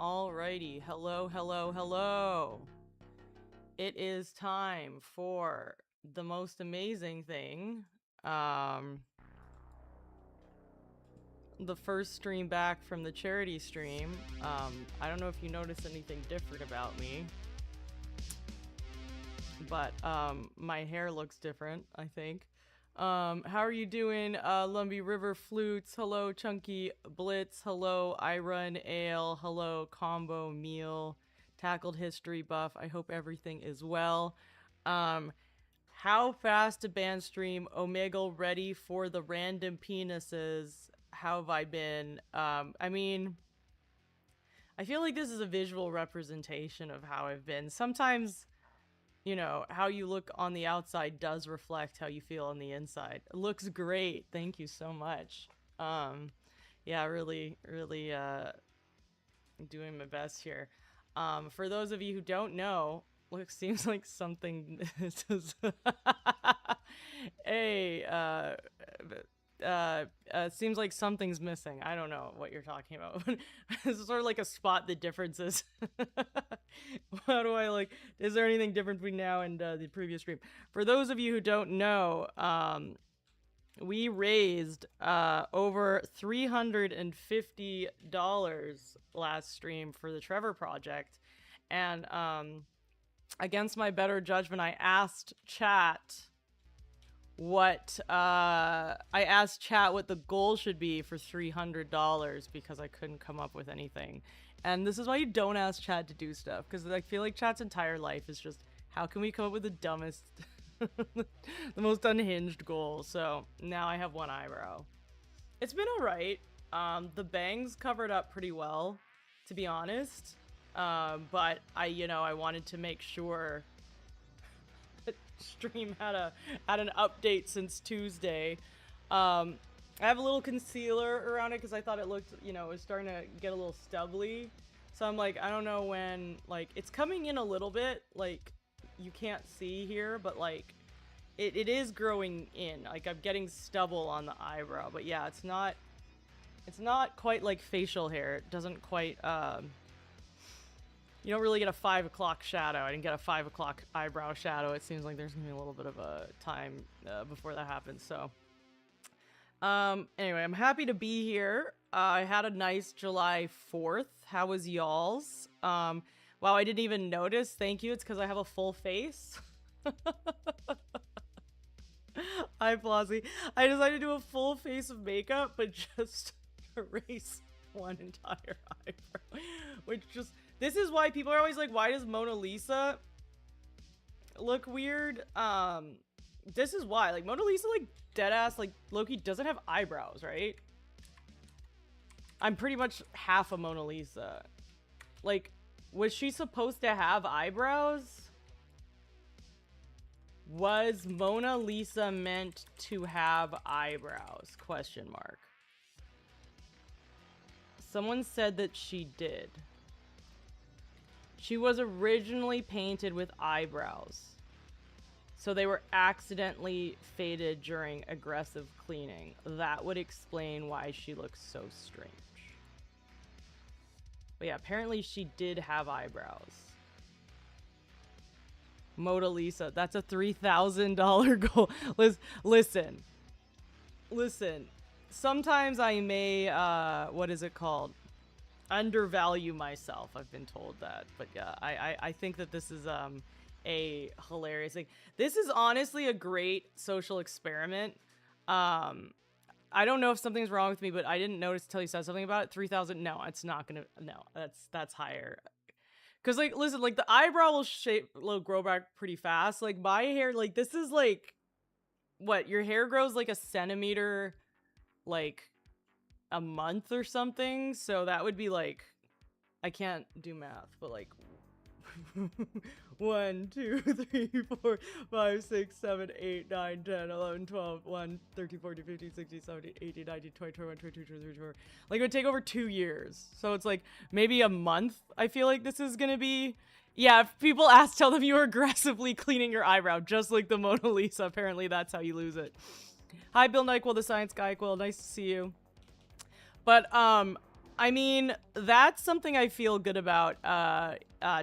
Alrighty, hello, hello, hello. It is time for the most amazing thing. The first stream back from the charity stream. I don't know if you noticed anything different about me, but my hair looks different, I think. How are you doing, Lumbee River Flutes? Hello, Chunky Blitz. Hello, I Run Ale. Hello, Combo Meal. Tackled History Buff. I hope everything is well. How fast to ban stream? Omegle ready for the random penises. How have I been? I mean, I feel like this is a visual representation of how I've been. Sometimes, you know, how you look on the outside does reflect how you feel on the inside. It looks great. Thank you so much. Yeah, really, doing my best here. For those of you who don't know, look, seems like something hey, seems like something's missing. I don't know what you're talking about. This is sort of like a spot the differences. How do I, like, is there anything different between now and the previous stream? For those of you who don't know, we raised over $350 last stream for the Trevor Project. And against my better judgment, I asked chat what the goal should be for $300 because I couldn't come up with anything. And this is why you don't ask chat to do stuff, because I feel like chat's entire life is just, how can we come up with the dumbest, the most unhinged goal? So now I have one eyebrow. It's been alright. The bangs covered up pretty well, to be honest. But I wanted to make sure that stream had an update since Tuesday. I have a little concealer around it because I thought it looked, it was starting to get a little stubbly. So I'm like, I don't know when, like, it's coming in a little bit, like, you can't see here, but, like, it is growing in. Like, I'm getting stubble on the eyebrow, but yeah, it's not quite like facial hair. It doesn't quite, you don't really get a 5 o'clock shadow. I didn't get a 5 o'clock eyebrow shadow. It seems like there's gonna be a little bit of a time before that happens, so. Anyway, I'm happy to be here. I had a nice July 4th. How was y'all's? Wow, I didn't even notice. Thank you. It's because I have a full face. Hi, Flossie. I decided to do a full face of makeup, but just erase one entire eyebrow. Which just... This is why people are always like, why does Mona Lisa look weird? This is why. Like, Mona Lisa, like, deadass, like, Loki doesn't have eyebrows, right? I'm pretty much half a Mona Lisa. Like, was she supposed to have eyebrows? Was Mona Lisa meant to have eyebrows? Question mark. Someone said that she did. She was originally painted with eyebrows. So they were accidentally faded during aggressive cleaning. That would explain why she looks so strange. But yeah, apparently she did have eyebrows. Mona Lisa, that's a $3,000 goal. Listen. Sometimes I may, what is it called? Undervalue myself. I've been told that. But yeah, I think that this is, a hilarious thing. This is honestly a great social experiment. I don't know if something's wrong with me, but I didn't notice until you said something about it. 3,000. No, it's not gonna. No, that's higher. Cause like, listen, like the eyebrow will grow back pretty fast. Like my hair, like this is like, what, your hair grows like a centimeter, like a month or something. So that would be like, I can't do math, but like 1, 2, 3, 4, 5, 6, 7, 8, 9, 10, 11, 12, 1, 13, 14, 15, 16, 17, 18, 19, 20, 21, 22, 23, 24. Like, it would take over 2 years. So it's like maybe a month, I feel like this is gonna be. Yeah, if people ask, tell them you are aggressively cleaning your eyebrow, just like the Mona Lisa. Apparently that's how you lose it. Hi, Bill Nyquil, the science guy. Quill, nice to see you. But, I mean, that's something I feel good about,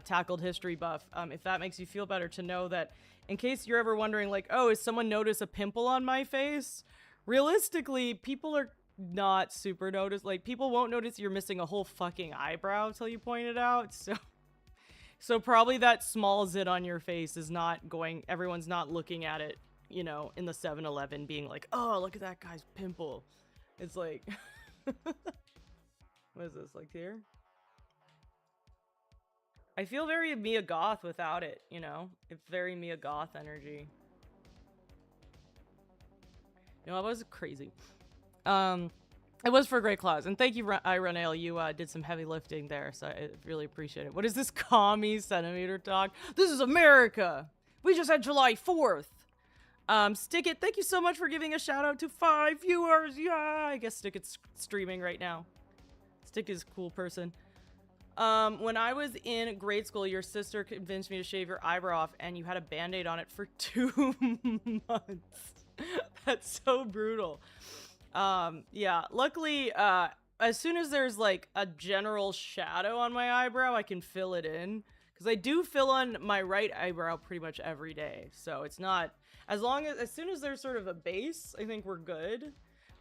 Tackled History Buff. If that makes you feel better to know that, in case you're ever wondering, like, oh, is someone notice a pimple on my face? Realistically, people are not super notice. Like, people won't notice you're missing a whole fucking eyebrow till you point it out. So probably that small zit on your face is not going. Everyone's not looking at it, you know, in the 7-Eleven, being like, oh, look at that guy's pimple. It's like. What is this, like here? I feel very Mia Goth without it, you know? It's very Mia Goth energy. You know, I was crazy. It was for Great Claws. And thank you, Ironale. You did some heavy lifting there, so I really appreciate it. What is this commie centimeter talk? This is America! We just had July 4th! Stick It, thank you so much for giving a shout out to 5 viewers! Yeah! I guess Stick It's streaming right now. Stick is a cool person. When I was in grade school, your sister convinced me to shave your eyebrow off, and you had a band-aid on it for 2 months. That's so brutal. Yeah, luckily, as soon as there's, like, a general shadow on my eyebrow, I can fill it in. Because I do fill on my right eyebrow pretty much every day. So it's not, as soon as there's sort of a base, I think we're good.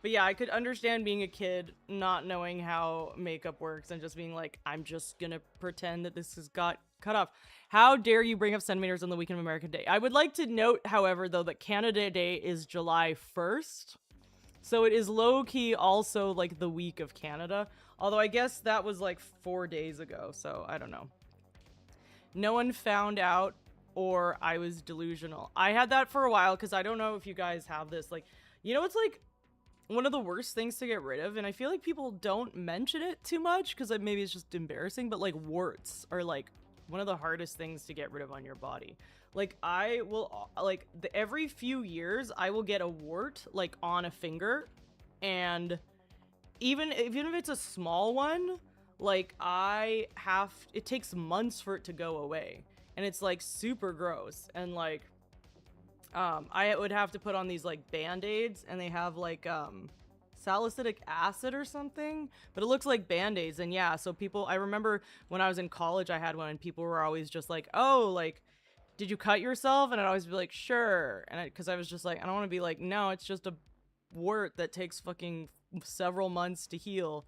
But yeah, I could understand being a kid, not knowing how makeup works, and just being like, I'm just gonna pretend that this has got cut off. How dare you bring up centimeters on the Weekend of American Day? I would like to note, however, though, that Canada Day is July 1st. So it is low-key also, like, the week of Canada. Although I guess that was, like, 4 days ago, so I don't know. No one found out, or I was delusional. I had that for a while, because I don't know if you guys have this. Like, you know, it's, like, one of the worst things to get rid of, and I feel like people don't mention it too much because maybe it's just embarrassing, but like warts are like one of the hardest things to get rid of on your body. Like I will, like every few years I will get a wart like on a finger, and even if it's a small one, like it takes months for it to go away, and it's like super gross. And like I would have to put on these like band-aids, and they have like salicylic acid or something, but it looks like band-aids. And yeah, so I remember when I was in college I had one, and people were always just like, oh, like, did you cut yourself? And I'd always be like, sure. And because I was just like, I don't want to be like, no, it's just a wart that takes fucking several months to heal.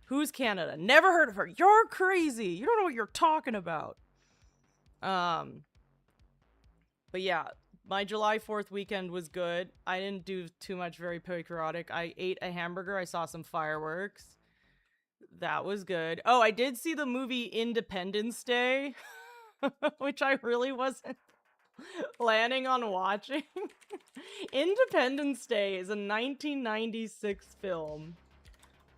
Who's Canada? Never heard of her. You're crazy. You don't know what you're talking about. But yeah, my July 4th weekend was good. I didn't do too much very patriotic. I ate a hamburger. I saw some fireworks. That was good. Oh, I did see the movie Independence Day, which I really wasn't planning on watching. Independence Day is a 1996 film.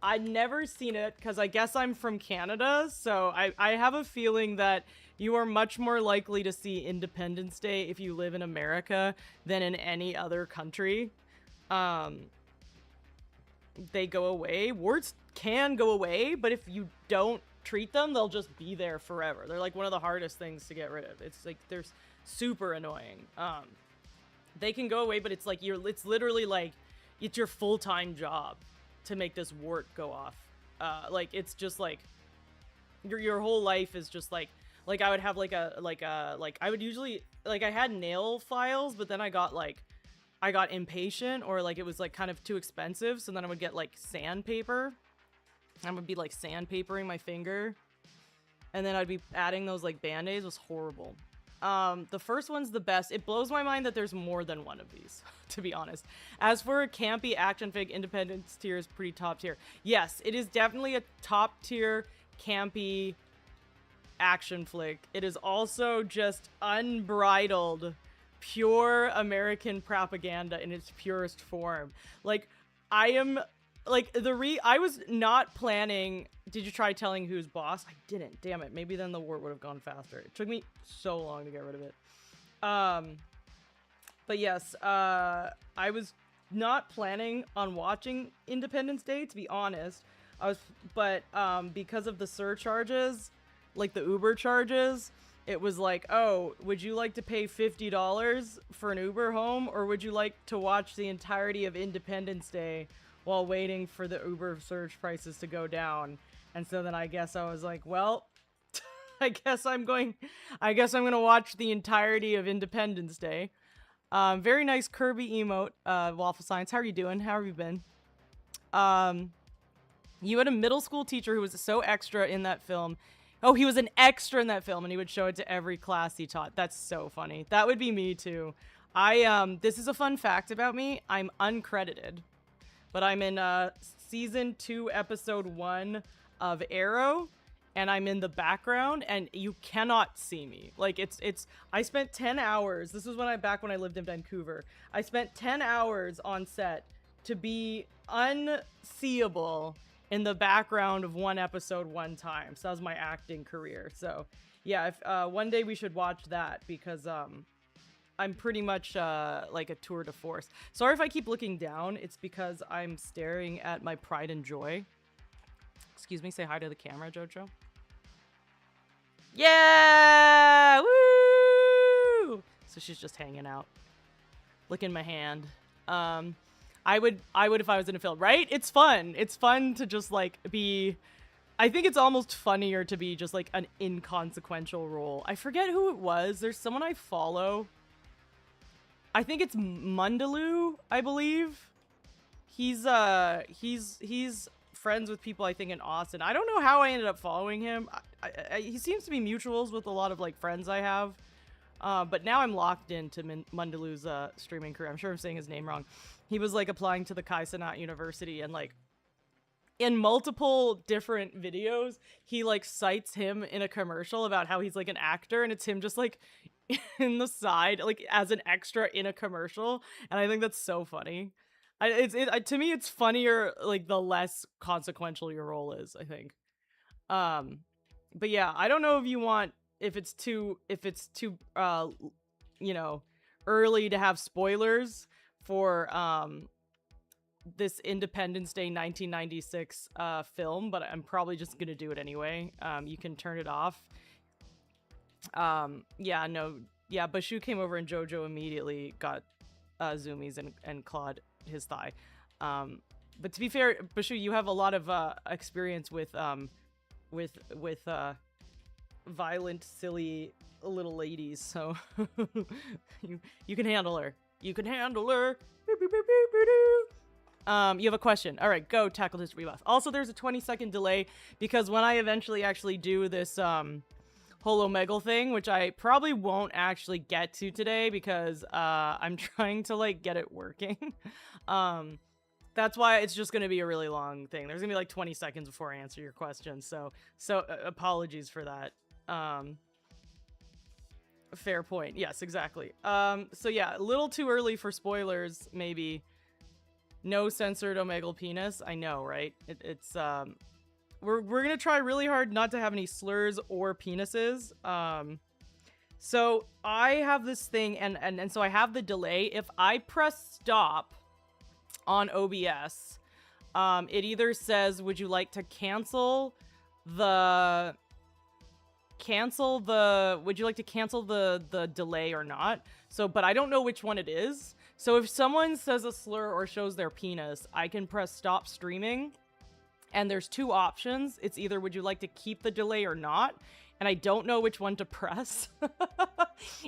I'd never seen it because I guess I'm from Canada, so I have a feeling that you are much more likely to see Independence Day if you live in America than in any other country. They go away. Warts can go away, but if you don't treat them, they'll just be there forever. They're like one of the hardest things to get rid of. It's like they're super annoying. They can go away, but it's like it's literally like it's your full-time job to make this wart go off. Like it's just like your whole life is just like I would have I would usually like I had nail files, but then I got impatient, or like it was like kind of too expensive, so then I would get like sandpaper. I would be like sandpapering my finger, and then I'd be adding those like band-aids. It was horrible. The first one's the best. It blows my mind that there's more than one of these, to be honest. As for a campy action fig, Independence tier is pretty top tier. Yes, it is definitely a top tier campy action flick. It is also just unbridled, pure American propaganda in its purest form. Like, I am, like, I was not planning. Did you try telling who's boss? I didn't. Damn it. Maybe then the war would have gone faster. It took me so long to get rid of it. But yes, I was not planning on watching Independence Day, to be honest. But because of the surcharges, like the Uber charges, it was like, oh, would you like to pay $50 for an Uber home, or would you like to watch the entirety of Independence Day while waiting for the Uber surge prices to go down? And so then I guess I was like, well, I guess I'm gonna watch the entirety of Independence Day. Very nice Kirby emote, Waffle Science. How are you doing? How have you been? Um, you had a middle school teacher who was so extra in that film. Oh, he was an extra in that film, and he would show it to every class he taught. That's so funny. That would be me too. This is a fun fact about me. I'm uncredited, but I'm in season 2, episode 1 of Arrow, and I'm in the background, and you cannot see me. Like I spent 10 hours. This was back when I lived in Vancouver. I spent 10 hours on set to be unseeable in the background of one episode one time. So that was my acting career. So yeah, if one day we should watch that, because I'm pretty much like a tour de force. Sorry if I keep looking down. It's because I'm staring at my pride and joy. Excuse me, say hi to the camera, Jojo. Yeah! Woo! So she's just hanging out. Licking my hand. I would if I was in a film, right? It's fun. It's fun to just like be. I think it's almost funnier to be just like an inconsequential role. I forget who it was. There's someone I follow. I think it's Mundaloo, I believe. He's friends with people, I think, in Austin. I don't know how I ended up following him. He seems to be mutuals with a lot of like friends I have. But now I'm locked into Mundaloo's streaming career. I'm sure I'm saying his name wrong. He was like applying to the Kai Cenat University, and like in multiple different videos, he like cites him in a commercial about how he's like an actor, and it's him just like in the side, like as an extra in a commercial. And I think that's so funny. To me, it's funnier like the less consequential your role is, I think. But yeah, I don't know if it's too you know, early to have spoilers for this Independence Day 1996 film, but I'm probably just gonna do it anyway. You can turn it off. Bashu came over and Jojo immediately got zoomies and clawed his thigh. But to be fair, Bashu, you have a lot of experience with violent, silly little ladies, so you can handle her. You can handle her. You have a question. All right, go tackle history buff. Also, there's a 20-second delay because when I eventually actually do this whole OMEGLE thing, which I probably won't actually get to today because I'm trying to like get it working. That's why it's just going to be a really long thing. There's gonna be like 20 seconds before I answer your question. So apologies for that. Fair point. Yes, exactly. So yeah, a little too early for spoilers, maybe. No censored OMEGLE penis. I know, right? It's we're gonna try really hard not to have any slurs or penises. So I have this thing, and so I have the delay. If I press stop on OBS, it either says, would you like to cancel the delay or not? So, but I don't know which one it is. So if someone says a slur or shows their penis, I can press stop streaming, and there's two options. It's either would you like to keep the delay or not, and I don't know which one to press.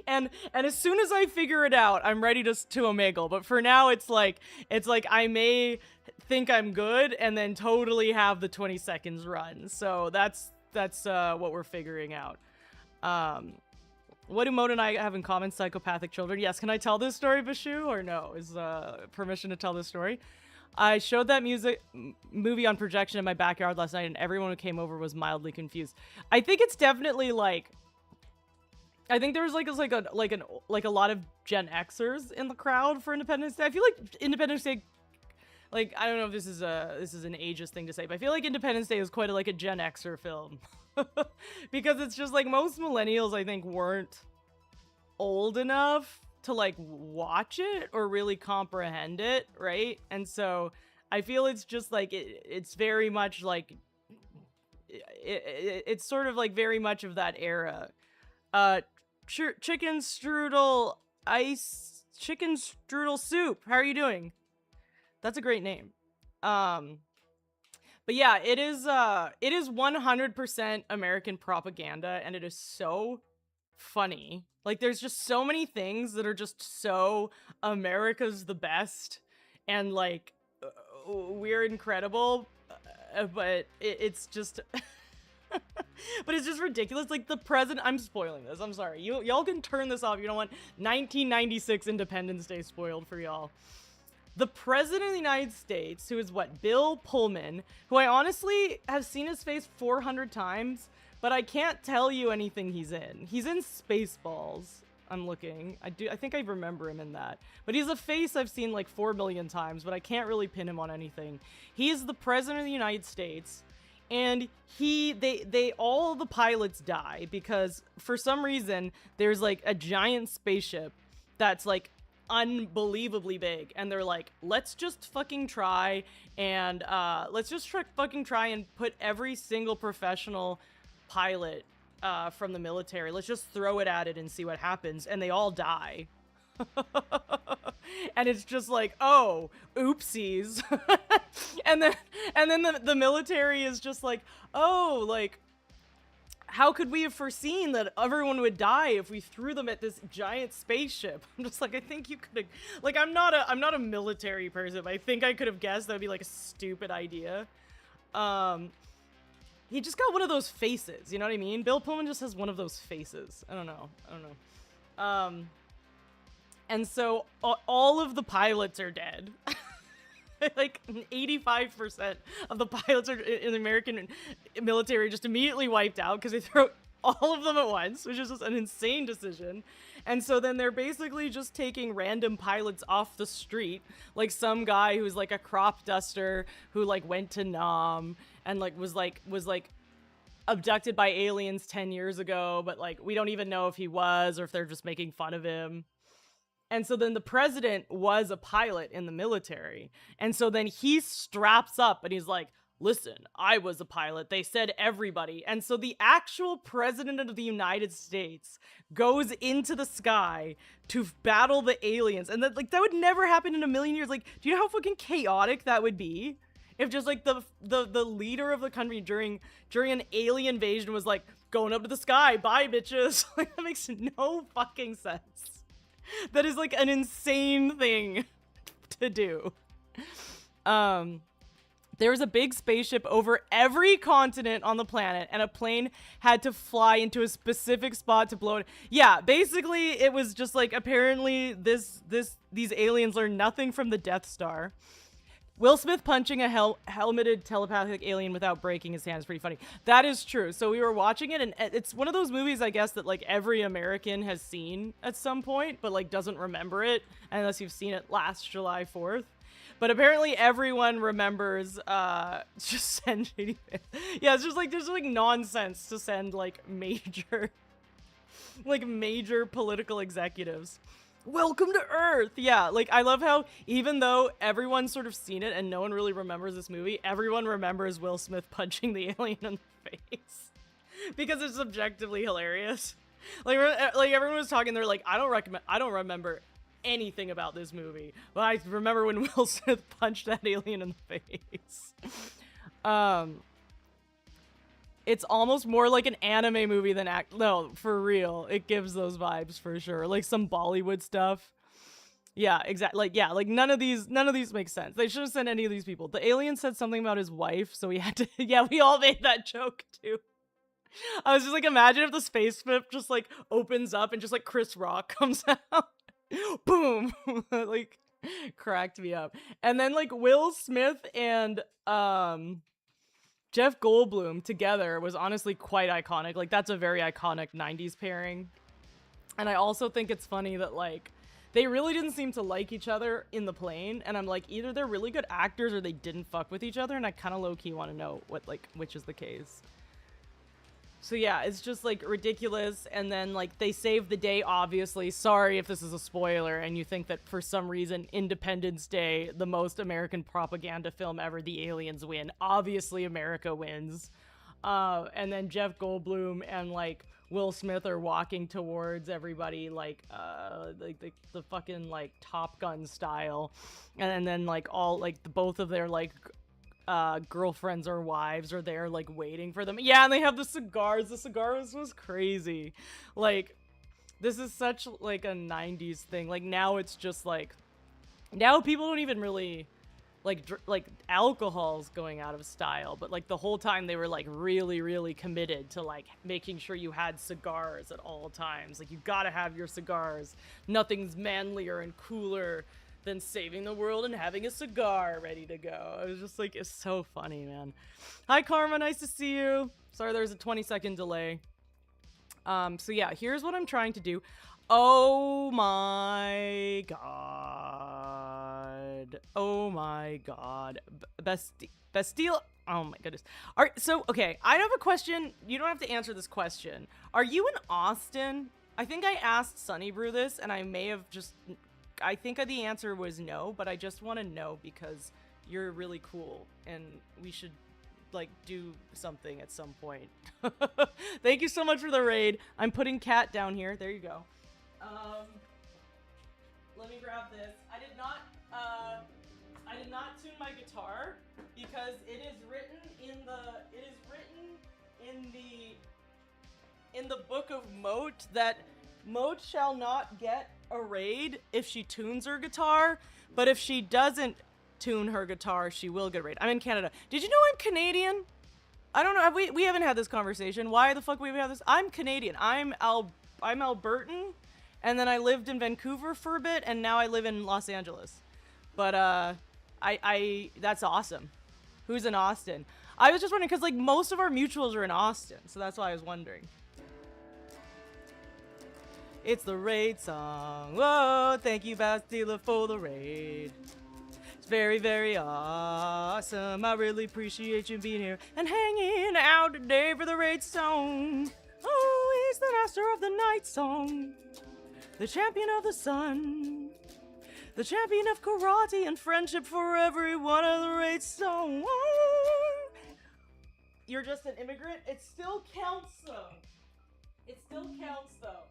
and as soon as I figure it out, I'm ready to OMEGLE. But for now, it's like I may think I'm good and then totally have the 20 seconds run. So that's what we're figuring out. What do Moat and I have in common? Psychopathic children. Yes, can I tell this story, Bashu, or no? Is permission to tell this story? I showed that movie on projection in my backyard last night, and everyone who came over was mildly confused. I think it's definitely like, I think there was like a lot of Gen Xers in the crowd for Independence Day. I feel like Independence Day, like, I don't know if this is an ageist thing to say, but I feel like Independence Day is quite like a Gen Xer film. Because it's just like most millennials, I think, weren't old enough to like watch it or really comprehend it, right? And so I feel it's just like it's very much like it's sort of like very much of that era. Chicken strudel soup. How are you doing? That's a great name. But yeah, it is 100% American propaganda, and it is so funny. Like, there's just so many things that are just so America's the best, and like we're incredible, but it's just but it's just ridiculous. Like, the president, I'm spoiling this, I'm sorry, y'all can turn this off. You don't want 1996 Independence Day spoiled for y'all. The president of the United States, who is what, Bill Pullman, who I honestly have seen his face 400 times, but I can't tell you anything he's in. He's in Spaceballs. I'm looking. I think I remember him in that. But he's a face I've seen like 4 million times, but I can't really pin him on anything. He is the president of the United States, and they all the pilots die because for some reason there's like a giant spaceship that's like unbelievably big, and they're like, let's just fucking try and fucking try and put every single professional pilot from the military, let's just throw it at it and see what happens, and they all die. And it's just like, oh, oopsies. and then the military is just like, oh, like, how could we have foreseen that everyone would die if we threw them at this giant spaceship? I'm just like, I think you could have, like, I'm not a military person, but I think I could have guessed that would be like a stupid idea. He just got one of those faces, you know what I mean? Bill Pullman just has one of those faces. I don't know. And so all of the pilots are dead. Like 85% of the pilots are in the American military just immediately wiped out because they throw all of them at once, which is just an insane decision. And so then they're basically just taking random pilots off the street, like some guy who's like a crop duster who like went to Nam and like was abducted by aliens 10 years ago, but like we don't even know if he was or if they're just making fun of him. And so then the president was a pilot in the military. And so then he straps up and he's like, listen, I was a pilot. They said everybody. And so the actual president of the United States goes into the sky to battle the aliens. And that, like, that would never happen in a million years. Like, do you know how fucking chaotic that would be? If just like the leader of the country during an alien invasion was like, going up to the sky, bye bitches. Like, that makes no fucking sense. That is like an insane thing to do. There was a big spaceship over every continent on the planet, and a plane had to fly into a specific spot to blow it. Yeah, basically it was just like, apparently these aliens learned nothing from the Death Star. Will Smith punching a helmeted telepathic alien without breaking his hand is pretty funny. That is true. So we were watching it, and it's one of those movies, I guess, that like every American has seen at some point, but like doesn't remember it unless you've seen it last July 4th. But apparently everyone remembers just sending it. Yeah, it's just like there's like nonsense to send like major political executives. Welcome to Earth! Yeah, like, I love how, even though everyone's sort of seen it and no one really remembers this movie, everyone remembers Will Smith punching the alien in the face. Because it's objectively hilarious. Like everyone was talking, they're like, I don't remember anything about this movie, but I remember when Will Smith punched that alien in the face. It's almost more like an anime movie than no, for real. It gives those vibes for sure. Like some Bollywood stuff. Yeah, exactly. Like, yeah, like none of these make sense. They shouldn't send any of these people. The alien said something about his wife, so we had to, yeah, we all made that joke too. I was just like, imagine if the spaceship just like opens up and just like Chris Rock comes out. Boom. Like, cracked me up. And then like Will Smith and Jeff Goldblum together was honestly quite iconic. Like, that's a very iconic 90s pairing. And I also think it's funny that, like, they really didn't seem to like each other in the plane. And I'm like, either they're really good actors or they didn't fuck with each other. And I kind of low-key want to know what, like, which is the case. So yeah, it's just like ridiculous. And then like they save the day, obviously. Sorry if this is a spoiler and you think that for some reason Independence Day, the most American propaganda film ever, the aliens win. Obviously America wins. And then Jeff Goldblum and like Will Smith are walking towards everybody like the fucking like Top Gun style. And then like all like both of their like girlfriends or wives are there like waiting for them. Yeah, and they have the cigars. The cigars was crazy. Like, this is such like a 90s thing. Like, now it's just like, now people don't even really like alcohol's going out of style, but like the whole time they were like really committed to like making sure you had cigars at all times. Like, you gotta have your cigars. Nothing's manlier and cooler than saving the world and having a cigar ready to go. I was just like, it's so funny, man. Hi Karma, nice to see you. Sorry there's a 20-second delay. So yeah, here's what I'm trying to do. Oh my god. Oh my god. Bastille. Oh my goodness. Alright, so, okay, I have a question. You don't have to answer this question. Are you in Austin? I think I asked Sunny Brew this, and I may have just... I think the answer was no, but I just want to know because you're really cool, and we should, like, do something at some point. Thank you so much for the raid. I'm putting Cat down here. There you go. Let me grab this. I did not tune my guitar because it is written in the book of Moat that Moat shall not get a raid if she tunes her guitar, but if she doesn't tune her guitar, she will get a raid. I'm in Canada. Did you know I'm Canadian? I don't know. We haven't had this conversation. Why the fuck we have this? I'm Canadian. I'm Albertan, and then I lived in Vancouver for a bit, and now I live in Los Angeles. But that's awesome. Who's in Austin? I was just wondering because like most of our mutuals are in Austin, so that's why I was wondering. It's the raid song. Whoa, thank you, Bastila, for the raid. It's very awesome. I really appreciate you being here and hanging out today for the raid song. Oh, he's the master of the night song, the champion of the sun, the champion of karate and friendship for every one of the raid song. Oh, you're just an immigrant? It still counts, though. It still counts, though.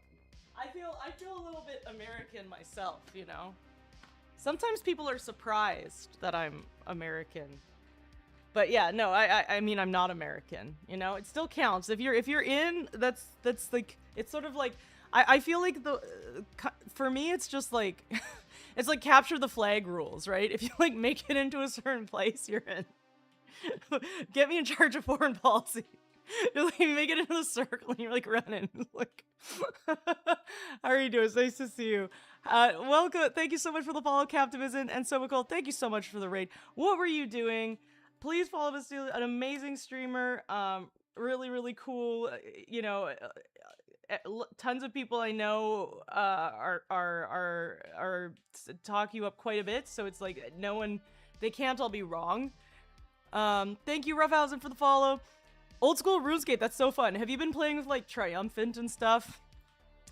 I feel a little bit American myself, you know? Sometimes people are surprised that I'm American. But yeah, no, I mean, I'm not American, you know? It still counts. If you're in, that's like, it's sort of like, I feel like for me, it's just like, it's like capture the flag rules, right? If you like make it into a certain place, you're in. Get me in charge of foreign policy. You're like, make it into the circle and you're like running. Like, how are you doing? It's nice to see you. Welcome. Thank you so much for the follow, Captivism and Sobacol. Thank you so much for the raid. What were you doing? Please follow us. An amazing streamer. Really cool. You know, tons of people I know are talk you up quite a bit. So it's like no one, they can't all be wrong. Thank you, Roughhausen, for the follow. Old school RuneScape, that's so fun. Have you been playing with, like, Triumphant and stuff?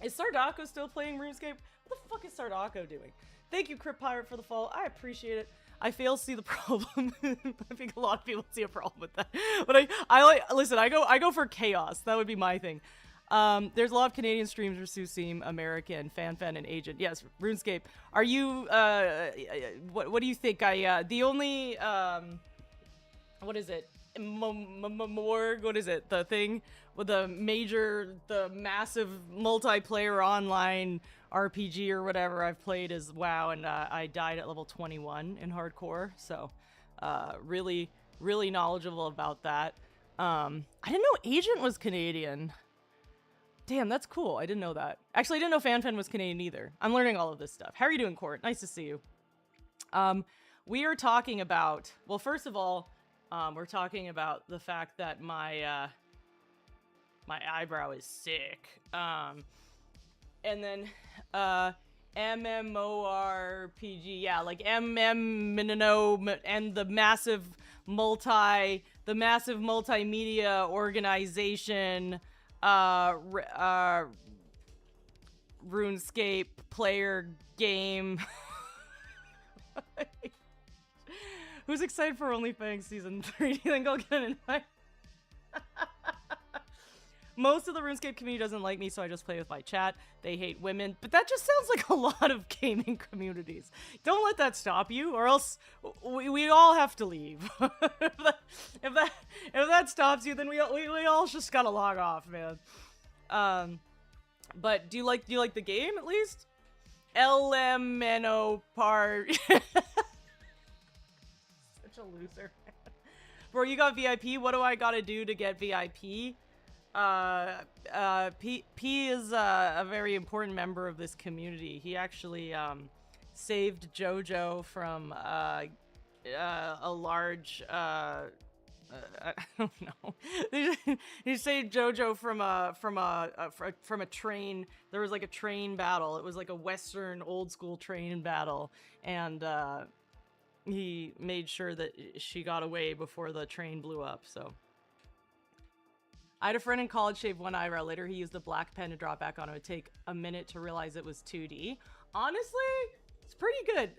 Is Sardaco still playing RuneScape? What the fuck is Sardaco doing? Thank you, Crypt Pirate, for the follow. I appreciate it. I fail to see the problem. I think a lot of people see a problem with that. But I like, listen, I go for chaos. That would be my thing. There's a lot of Canadian streamers who seem American, fan, and agent. Yes, RuneScape. Are you, what do you think? The only, what is it? Morgue, what is it? The thing with the massive multiplayer online RPG or whatever I've played is WoW, and I died at level 21 in hardcore, so really knowledgeable about that. I didn't know Agent was Canadian. Damn, that's cool. I didn't know that. Actually, I didn't know FanFan was Canadian either. I'm learning all of this stuff. How are you doing, Court? Nice to see you. We are talking about, well, first of all, we're talking about the fact that my eyebrow is sick. And then, MMORPG, yeah, like MMO and the massive multimedia organization, RuneScape player game. Who's excited for OnlyFans Season 3? Do you think I'll get an invite? Most of the RuneScape community doesn't like me, so I just play with my chat. They hate women, but that just sounds like a lot of gaming communities. Don't let that stop you, or else we all have to leave. if that stops you, then we all just gotta log off, man. But do you like the game at least? LMNO part. Such a loser. Bro, you got VIP. What do I gotta do to get VIP? P is a very important member of this community. He actually saved JoJo from a large I don't know. He saved JoJo from a train. There was like a train battle. It was like a Western old school train battle, and he made sure that she got away before the train blew up. So I had a friend in college shave one eyebrow. Later, he used a black pen to draw it back on. It would take a minute to realize it was 2D. Honestly, it's pretty good.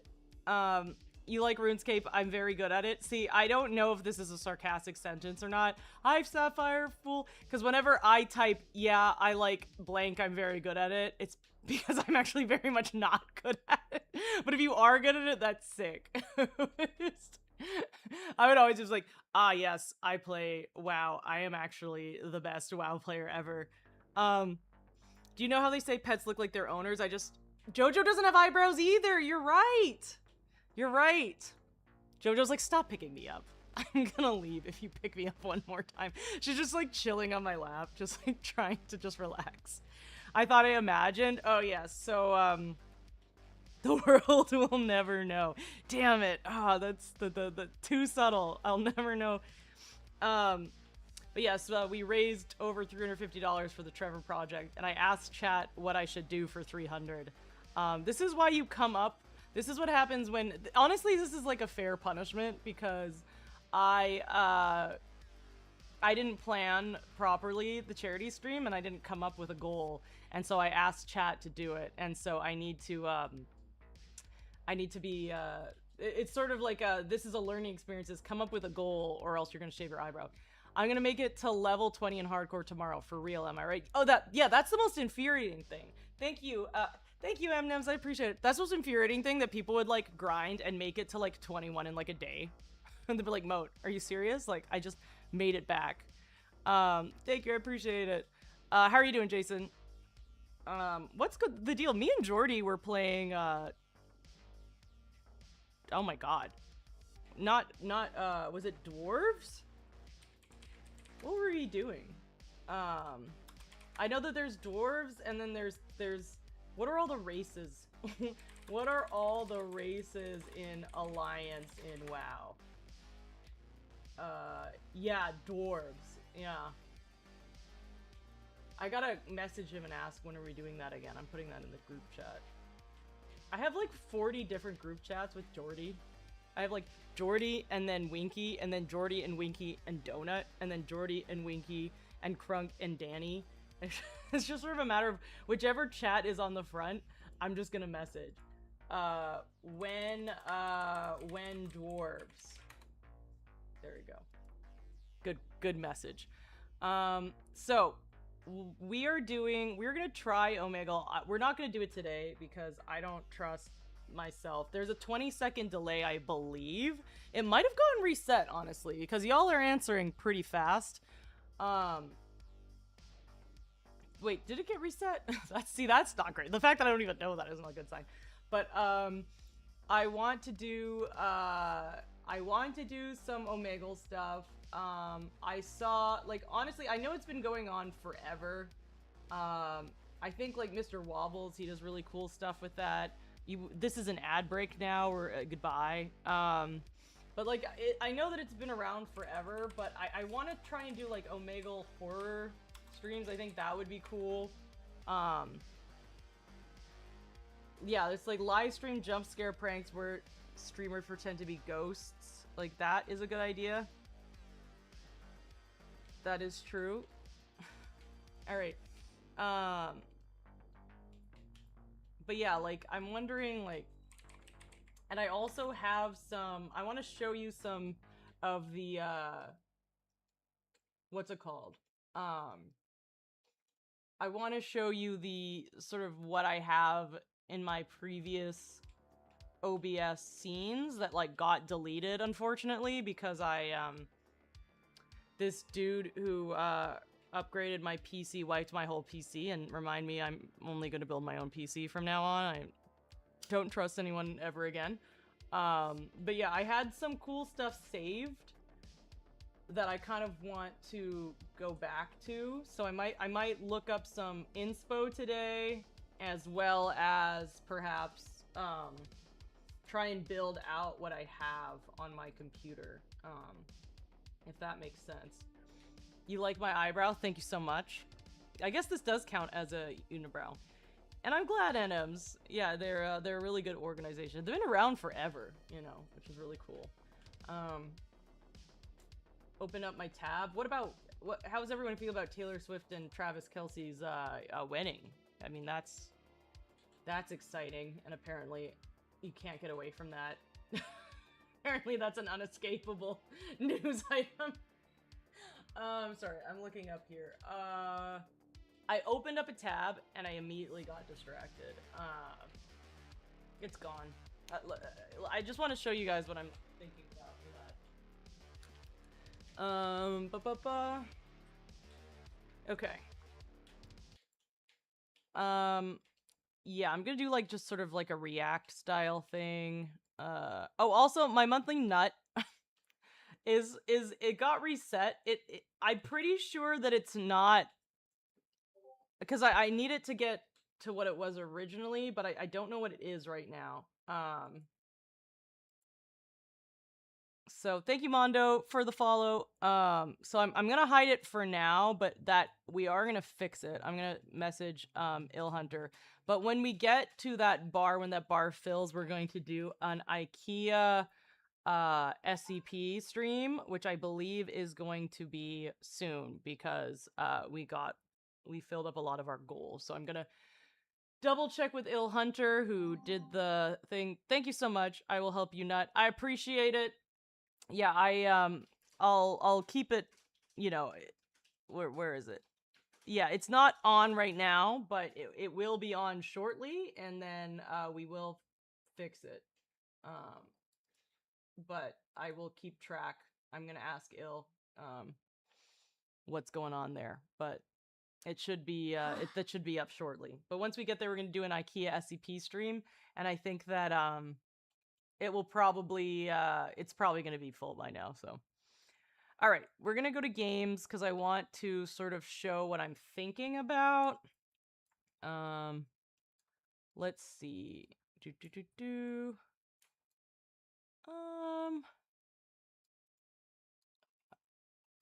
You like RuneScape? I'm very good at it. See, I don't know if this is a sarcastic sentence or not. Hi, Sapphire Fool. Because whenever I type, yeah, I like blank, I'm very good at it, it's because I'm actually very much not good at it. But if you are good at it, that's sick. I would always just like, ah, yes, I play WoW. I am actually the best WoW player ever. Do you know how they say pets look like their owners? JoJo doesn't have eyebrows either. You're right. You're right. JoJo's like, stop picking me up. I'm gonna leave if you pick me up one more time. She's just like chilling on my lap, just like trying to just relax. I thought I imagined. Oh yes, so the world will never know. Damn it. Ah, that's the too subtle. I'll never know. But yes, we raised over $350 for the Trevor project, and I asked chat what I should do for 300. This is why you come up. This is what happens when, honestly, this is like a fair punishment because I didn't plan properly the charity stream and I didn't come up with a goal. And so I asked chat to do it. And so I need to be, it's sort of like this is a learning experience, is come up with a goal or else you're going to shave your eyebrow. I'm going to make it to level 20 in hardcore tomorrow, for real, am I right? Oh, yeah, that's the most infuriating thing. Thank you. Thank you, M&Ms, I appreciate it. That's the most infuriating thing, that people would like grind and make it to like 21 in like a day. And they'd be like, Moat, are you serious? Like, I just made it back. Thank you, I appreciate it. How are you doing, Jason? What's the deal? Me and Jordy were playing, oh my god. Was it dwarves? What were we doing? I know that there's dwarves, and then there's, what are all the races? What are all the races in Alliance in WoW? Yeah, dwarves. Yeah. I gotta message him and ask when are we doing that again. I'm putting that in the group chat. I have like 40 different group chats with Jordy. I have like Jordy and then Winky, and then Jordy and Winky and Donut, and then Jordy and Winky and Crunk and Danny. It's just sort of a matter of whichever chat is on the front, I'm just gonna message. When dwarves. There we go. Good message. So we're gonna try Omegle. We're not gonna do it today because I don't trust myself. There's a 20-second delay, I believe. It might have gotten reset, honestly, because y'all are answering pretty fast. Wait, did it get reset? That's not great. The fact that I don't even know that isn't a good sign. But I want to do some Omegle stuff. I saw, like, honestly, I know it's been going on forever. I think like Mr. Wobbles, he does really cool stuff with that. This is an ad break now, or goodbye. But like, I know that it's been around forever, but I want to try and do like Omegle horror streams. I think that would be cool. Yeah, it's like live stream jump scare pranks where streamers pretend to be ghosts. Like, that is a good idea. That is true. Alright. But yeah, like, I'm wondering, like, and I also have some, I want to show you some of the, what's it called? I want to show you the sort of what I have in my previous OBS scenes that like got deleted, unfortunately, because this dude who upgraded my PC wiped my whole PC and remind me I'm only going to build my own PC from now on. I don't trust anyone ever again. But yeah, I had some cool stuff saved that I kind of want to go back to. So I might look up some inspo today, as well as perhaps try and build out what I have on my computer, if that makes sense. You like my eyebrow? Thank you so much. I guess this does count as a unibrow. And I'm glad NMs. Yeah, they're a really good organization. They've been around forever, you know, which is really cool. Open up my tab. How does everyone feel about Taylor Swift and Travis Kelce's wedding? I mean, that's exciting, and apparently you can't get away from that. Apparently that's an unescapable news item. Sorry, I'm looking up here. I opened up a tab and I immediately got distracted. It's gone. I just want to show you guys what I'm thinking about for that. Okay. Yeah, I'm gonna do like just sort of like a react style thing. Oh, also my monthly nut is it got reset. I'm pretty sure that it's not, because I need it to get to what it was originally, but I don't know what it is right now. So thank you, Mondo, for the follow. So I'm gonna hide it for now, but that we are gonna fix it. I'm gonna message Ill Hunter. But when we get to that bar, when that bar fills, we're going to do an IKEA SCP stream, which I believe is going to be soon, because we filled up a lot of our goals. So I'm gonna double check with Ill Hunter, who did the thing. Thank you so much. I will help you, Nut. I appreciate it. Yeah, I'll keep it, you know, where is it? Yeah, it's not on right now, but it will be on shortly, and then we will fix it. But I will keep track. I'm gonna ask Ill what's going on there, but it should be that should be up shortly. But once we get there, we're gonna do an IKEA SCP stream, and I think that it will probably it's probably gonna be full by now. So all right, we're gonna go to games because I want to sort of show what I'm thinking about. Let's see.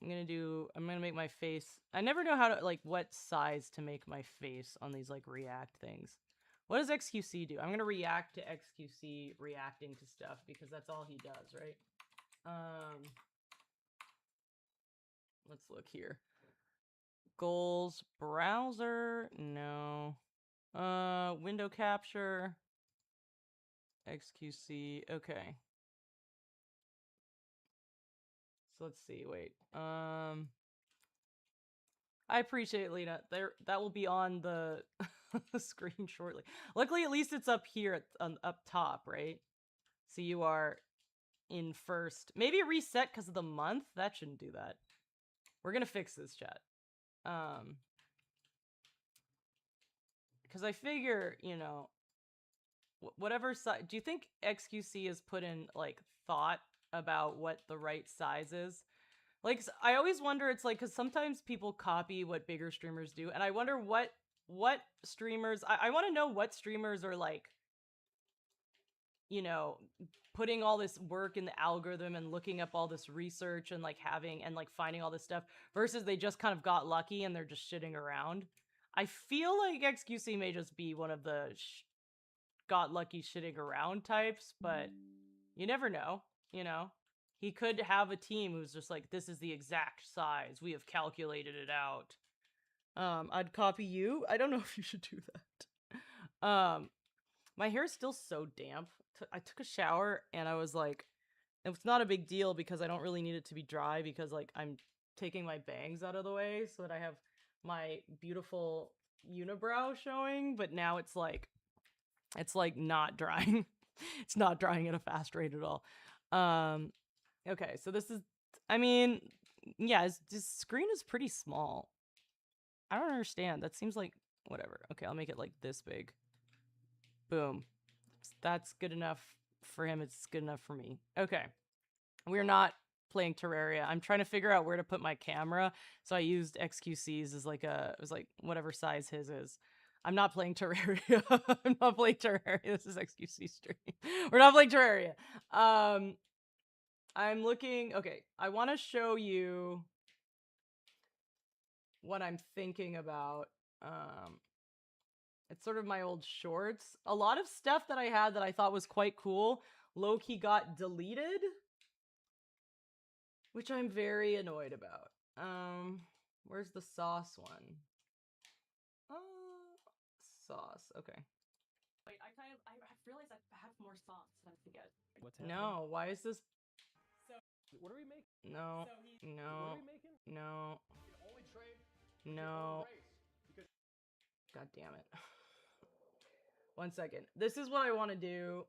I'm gonna make my face. I never know how to, like, what size to make my face on these, like, React things. What does XQC do? I'm gonna react to XQC reacting to stuff because that's all he does, right? Let's look here. Goals, browser, no. Window capture, XQC, okay. So let's see, wait. I appreciate it, Lena. That will be on the screen shortly. Luckily, at least it's up here up top, right? So you are in first. Maybe reset because of the month? That shouldn't do that. We're gonna fix this, chat. Because I figure, you know, whatever size. Do you think XQC has put in, like, thought about what the right size is? Like, I always wonder, it's like, because sometimes people copy what bigger streamers do, and I wonder what streamers, I want to know what streamers are, like, you know, putting all this work in the algorithm and looking up all this research and, like, having, and, like, finding all this stuff, versus they just kind of got lucky and they're just shitting around. I feel like XQC may just be one of the got lucky shitting around types, but you never know, you know? He could have a team who's just like, this is the exact size. We have calculated it out. I'd copy you. I don't know if you should do that. My hair is still so damp. I took a shower and I was like, it's not a big deal because I don't really need it to be dry because, like, I'm taking my bangs out of the way so that I have my beautiful unibrow showing, but now it's like not drying. It's not drying at a fast rate at all. Okay, so this is, I mean, yeah, this screen is pretty small. I don't understand. That seems like whatever. Okay, I'll make it like this big. Boom. That's good enough for him. It's good enough for me. Okay. We're not playing Terraria. I'm trying to figure out where to put my camera. So I used XQC's as like it was like whatever size his is. I'm not playing Terraria. I'm not playing Terraria. This is XQC stream. We're not playing Terraria. I'm looking, okay, I want to show you what I'm thinking about. It's sort of my old shorts. A lot of stuff that I had that I thought was quite cool low-key got deleted, which I'm very annoyed about. Where's the sauce one? Sauce, okay. Wait, I realized I have more sauce than I forget. What's happening? No, why is this? So, what are we making? No, So no, what are we making? no, You can only trade no. because God damn it. 1 second. This is what I want to do.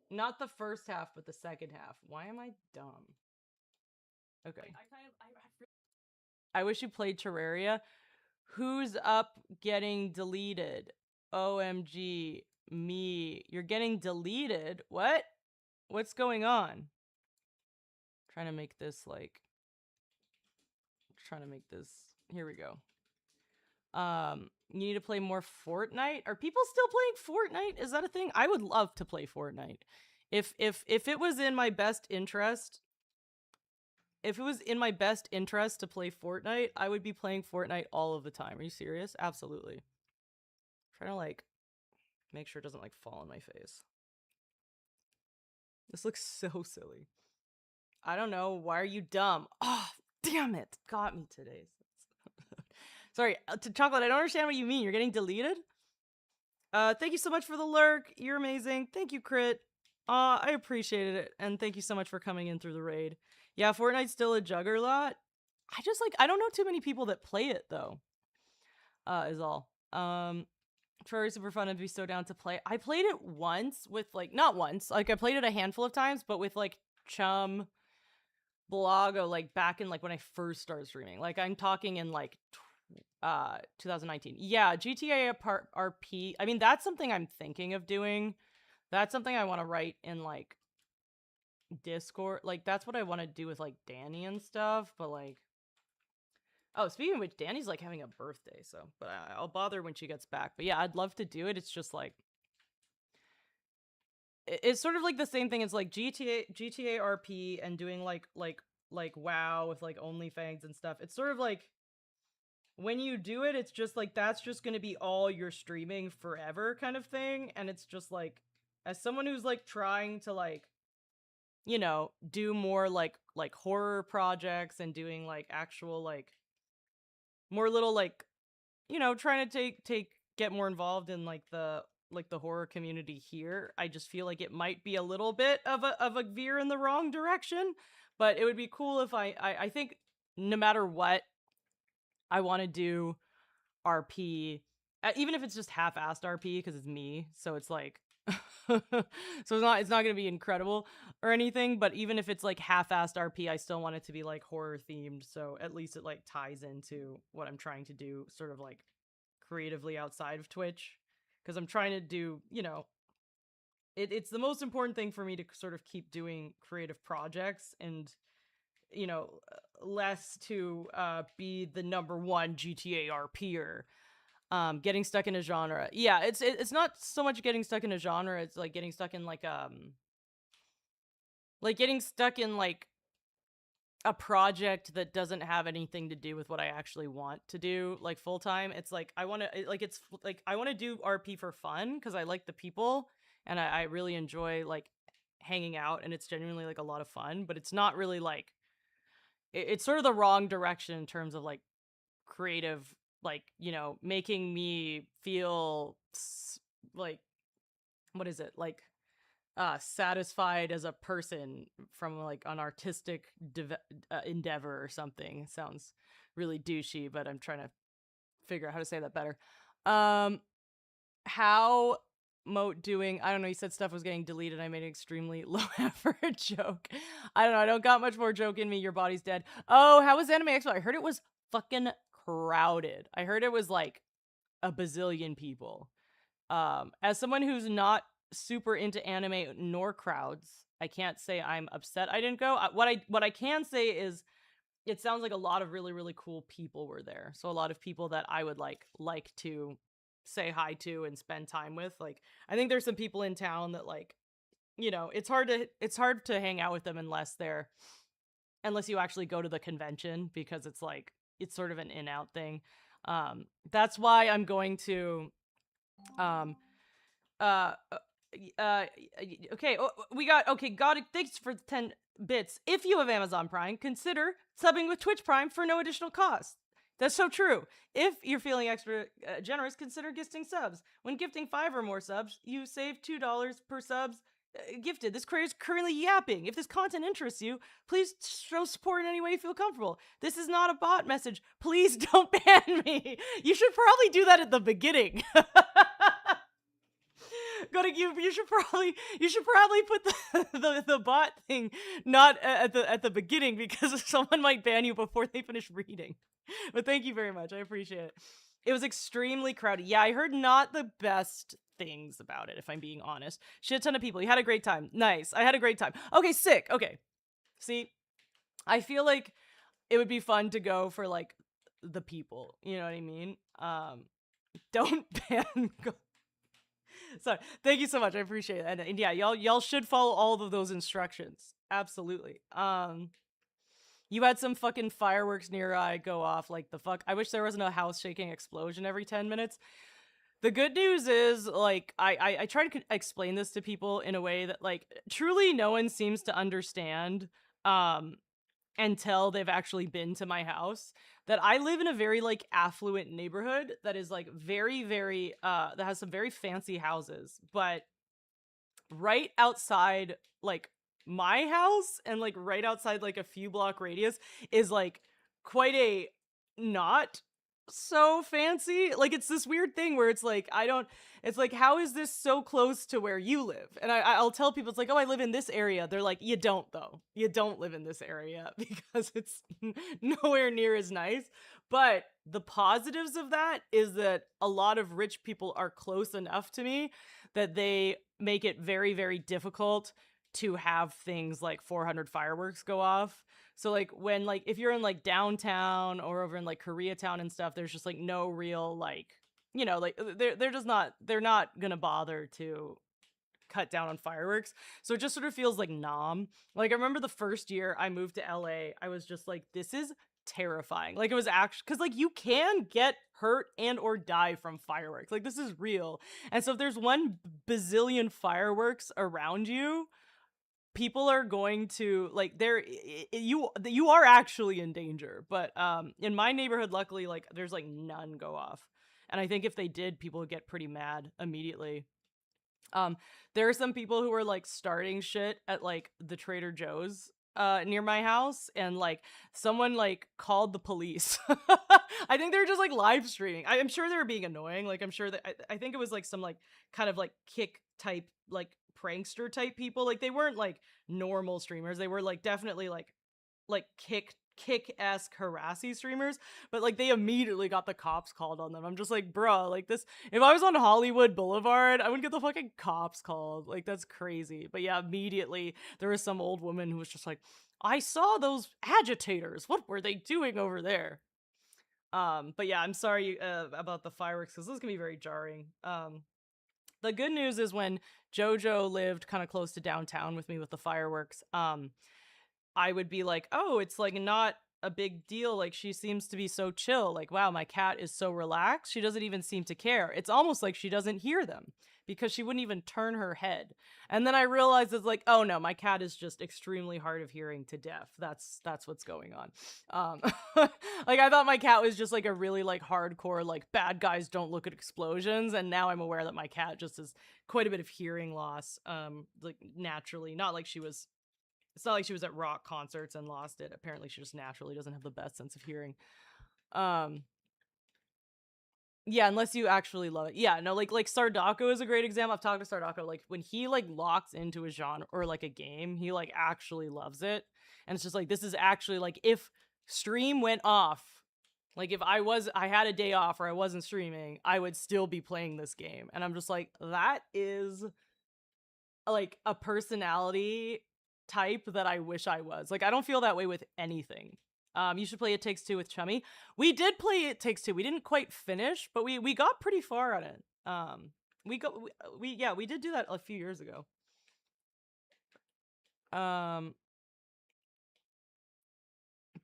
Not the first half, but the second half. Why am I dumb? Okay. I wish you played Terraria. Who's up getting deleted? OMG. Me. You're getting deleted? What? What's going on? Trying to make this like... Here we go. You need to play more Fortnite? Are people still playing Fortnite? Is that a thing? I would love to play Fortnite. If it was in my best interest, if it was in my best interest to play Fortnite, I would be playing Fortnite all of the time. Are you serious? Absolutely. I'm trying to like make sure it doesn't like fall in my face. This looks so silly. I don't know. Why are you dumb? Oh, damn it. Got me today. Sorry, to Chocolate, I don't understand what you mean. You're getting deleted? Thank you so much for the lurk. You're amazing. Thank you, Crit. I appreciated it. And thank you so much for coming in through the raid. Yeah, Fortnite's still a juggernaut. I don't know too many people that play it, though. Is all. Very super fun. I'd be so down to play. I played it once with, like, not once. Like, I played it a handful of times, but with, like, Chum, Blago, like, back in, like, when I first started streaming. Like, I'm talking in, like, 2019. Yeah, GTA RP. I mean, that's something I'm thinking of doing. That's something I want to write in like Discord. Like that's what I want to do with like Danny and stuff, but like oh, speaking of which, Danny's like having a birthday, so but I'll bother when she gets back. But yeah, I'd love to do it. It's just like it's sort of like the same thing as like GTA RP and doing like WoW with like OnlyFans and stuff. It's sort of like when you do it, it's just like that's just going to be all your streaming forever kind of thing. And it's just like, as someone who's like trying to like, you know, do more like horror projects and doing like actual like more little like, you know, trying to get more involved in like the horror community here. I just feel like it might be a little bit of a veer in the wrong direction, but it would be cool if I think no matter what, I want to do RP, even if it's just half-assed RP because it's me, so it's like so it's not gonna be incredible or anything, but even if it's like half-assed RP, I still want it to be like horror themed, so at least it like ties into what I'm trying to do sort of like creatively outside of Twitch, because I'm trying to do, you know, it's the most important thing for me to sort of keep doing creative projects and, you know, less to be the #1 GTA RPer. Getting stuck in a genre. Yeah, it's not so much getting stuck in a genre, it's like getting stuck in like getting stuck in like a project that doesn't have anything to do with what I actually want to do like full time. It's like I want to I want to do RP for fun because I like the people and I really enjoy like hanging out, and it's genuinely like a lot of fun, but it's not really like it's sort of the wrong direction in terms of like creative, like, you know, making me feel like, what is it, like satisfied as a person from like an artistic endeavor or something. It sounds really douchey, but I'm trying to figure out how to say that better. How Moat doing? I don't know. You said stuff was getting deleted. I made an extremely low effort joke. I don't know. I don't got much more joke in me. Your body's dead. Oh, how was Anime Expo? I heard it was fucking crowded. I heard it was like a bazillion people. As someone who's not super into anime nor crowds, I can't say I'm upset I didn't go. What I can say is it sounds like a lot of really really cool people were there. So a lot of people that I would like to say hi to and spend time with. Like I think there's some people in town that like, you know, it's hard to hang out with them unless you actually go to the convention, because it's like it's sort of an in out thing. That's why I'm going to um uh okay, got it. Thanks for the 10 bits. If you have Amazon Prime, consider subbing with Twitch Prime for no additional cost. That's so true. If you're feeling extra generous, consider gifting subs. When gifting 5 or more subs, you save $2 per subs gifted. This creator is currently yapping. If this content interests you, please show support in any way you feel comfortable. This is not a bot message. Please don't ban me. You should probably do that at the beginning. You should probably put the bot thing not at the beginning, because someone might ban you before they finish reading. But thank you very much. I appreciate it. It was extremely crowded. Yeah, I heard not the best things about it, if I'm being honest. Shit ton of people. You had a great time. Nice. I had a great time. Okay, sick. Okay. See, I feel like it would be fun to go for like the people. You know what I mean? Don't ban. Sorry. Thank you so much. I appreciate it. And yeah, y'all should follow all of those instructions. Absolutely. You had some fucking fireworks near I go off. Like the fuck. I wish there wasn't a house shaking explosion every 10 minutes. The good news is, like, I try to explain this to people in a way that, like, truly no one seems to understand until they've actually been to my house. That I live in a very, like, affluent neighborhood that is, like, very, very, that has some very fancy houses. But right outside, like, my house and, like, right outside, like, a few block radius is, like, quite a not so fancy. Like, it's this weird thing where it's like, it's like, how is this so close to where you live? And I'll tell people, it's like, oh, I live in this area. They're like, you don't though. You don't live in this area because it's nowhere near as nice. But the positives of that is that a lot of rich people are close enough to me that they make it very, very difficult to have things like 400 fireworks go off. So like when like if you're in like downtown or over in like Koreatown and stuff, there's just like no real like, you know, like they're not gonna bother to cut down on fireworks. So it just sort of feels like Like I remember the first year I moved to LA, I was just like, this is terrifying. Like it was actually, because like you can get hurt and or die from fireworks. Like this is real. And so if there's 1 bazillion fireworks around you, people are going to like you are actually in danger. But in my neighborhood, luckily, like there's like none go off. And I think if they did, people would get pretty mad immediately. There are some people who are like starting shit at like the Trader Joe's near my house, and like someone like called the police. I think they were just like live streaming. I'm sure they were being annoying. Like I'm sure that I think it was like some like kind of like kick type like prankster type people. Like they weren't like normal streamers. They were like definitely like kick-esque harassy streamers, but like they immediately got the cops called on them. I'm just like, bruh, like this, if I was on Hollywood Boulevard, I would get the fucking cops called. Like that's crazy. But yeah, immediately there was some old woman who was just like, I saw those agitators, what were they doing over there? But yeah, I'm sorry about the fireworks, because this is gonna be very jarring. The good news is when Jojo lived kind of close to downtown with me with the fireworks, I would be like, oh, it's like not a big deal. Like she seems to be so chill. Like, wow, my cat is so relaxed. She doesn't even seem to care. It's almost like she doesn't hear them because she wouldn't even turn her head. And then I realized it's like, oh no, my cat is just extremely hard of hearing to deaf. That's what's going on. Like I thought my cat was just like a really like hardcore, like bad guys don't look at explosions. And now I'm aware that my cat just has quite a bit of hearing loss. Like naturally, not like she was, it's not like she was at rock concerts and lost it. Apparently she just naturally doesn't have the best sense of hearing. Yeah, unless you actually love it. Yeah, no, like Sardako is a great example. I've talked to Sardako, like when he like locks into a genre or like a game, he like actually loves it. And it's just like this is actually like if stream went off, like if I had a day off or I wasn't streaming, I would still be playing this game. And I'm just like, that is like a personality type that I wish I was. Like I don't feel that way with anything. You should play It Takes Two with Chummy. We did play It Takes Two. We didn't quite finish, but we got pretty far on it. We did do that a few years ago.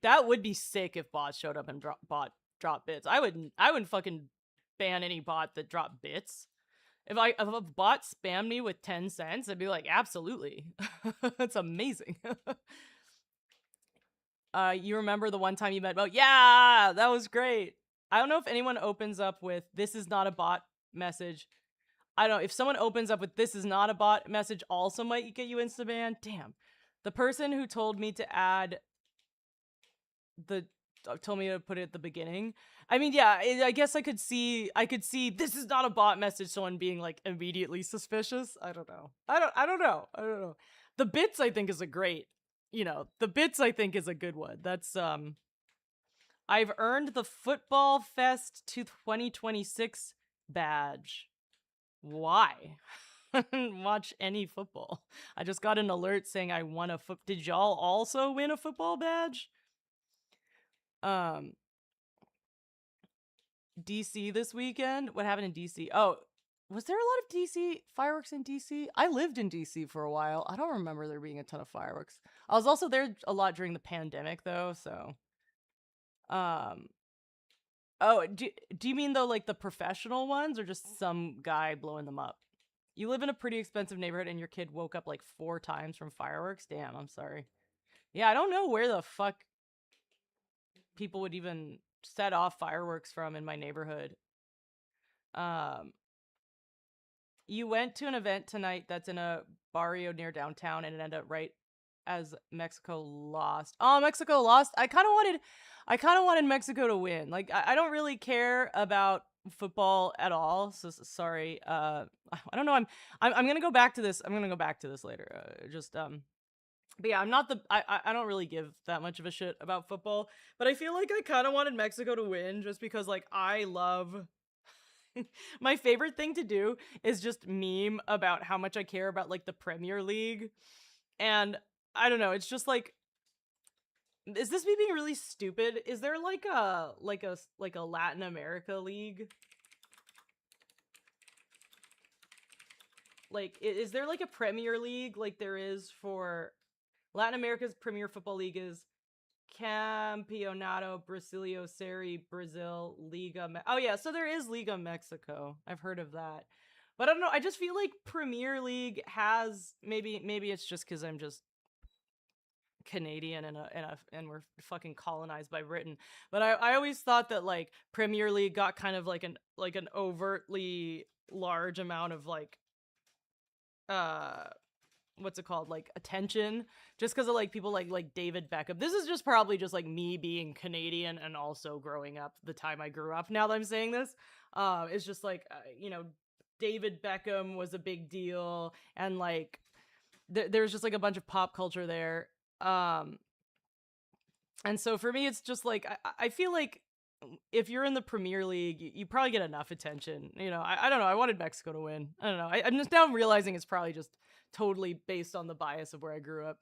That would be sick if bots showed up and drop bits. I wouldn't fucking ban any bot that drop bits. If a bot spammed me with 10 cents, I'd be like, absolutely. That's amazing. You remember the one time you met about, yeah, that was great. I don't know if anyone opens up with this is not a bot message. I don't know if someone opens up with this is not a bot message also might get you insta ban. Damn. The person who told me to add told me to put it at the beginning. I mean, yeah, I guess I could see this is not a bot message, someone being like immediately suspicious. I don't know. I don't know. The bits I think is a great, the bits I think is a good one. That's I've earned the Football Fest 2026 badge. Why? I didn't watch any football. I just got an alert saying I won a foot. Did y'all also win a football badge? DC this weekend? What happened in DC? Oh, was there a lot of DC fireworks in DC? I lived in DC for a while. I don't remember there being a ton of fireworks. I was also there a lot during the pandemic though, so oh, do you mean though like the professional ones or just some guy blowing them up? You live in a pretty expensive neighborhood and your kid woke up like 4 times from fireworks? Damn, I'm sorry. Yeah, I don't know where the fuck people would even set off fireworks from in my neighborhood. You went to an event tonight that's in a barrio near downtown and it ended up right as Mexico lost. Oh, Mexico lost. I kind of wanted Mexico to win. Like I don't really care about football at all. So sorry. I don't know. I'm gonna go back to this. I'm gonna go back to this later. But yeah, I'm not the I don't really give that much of a shit about football, but I feel like I kind of wanted Mexico to win just because like I love my favorite thing to do is just meme about how much I care about like the Premier League. And I don't know, it's just like is this me being really stupid? Is there like a Latin America league? Like is there like a Premier League like there is for Latin America's Premier Football League is Campeonato Brasileiro Série Brazil Liga. Oh yeah, so there is Liga Mexico. I've heard of that, but I don't know. I just feel like Premier League has maybe it's just because I'm just Canadian and we're fucking colonized by Britain. But I always thought that like Premier League got kind of like an overtly large amount of like what's it called, like attention just because of like people like David Beckham. This is just probably just like me being Canadian and also growing up the time I grew up. Now that I'm saying this, it's just like David Beckham was a big deal and like there's just like a bunch of pop culture there. And so for me it's just like I feel like if you're in the Premier League, you probably get enough attention. I don't know. I wanted Mexico to win. I don't know. I'm just now realizing it's probably just totally based on the bias of where I grew up.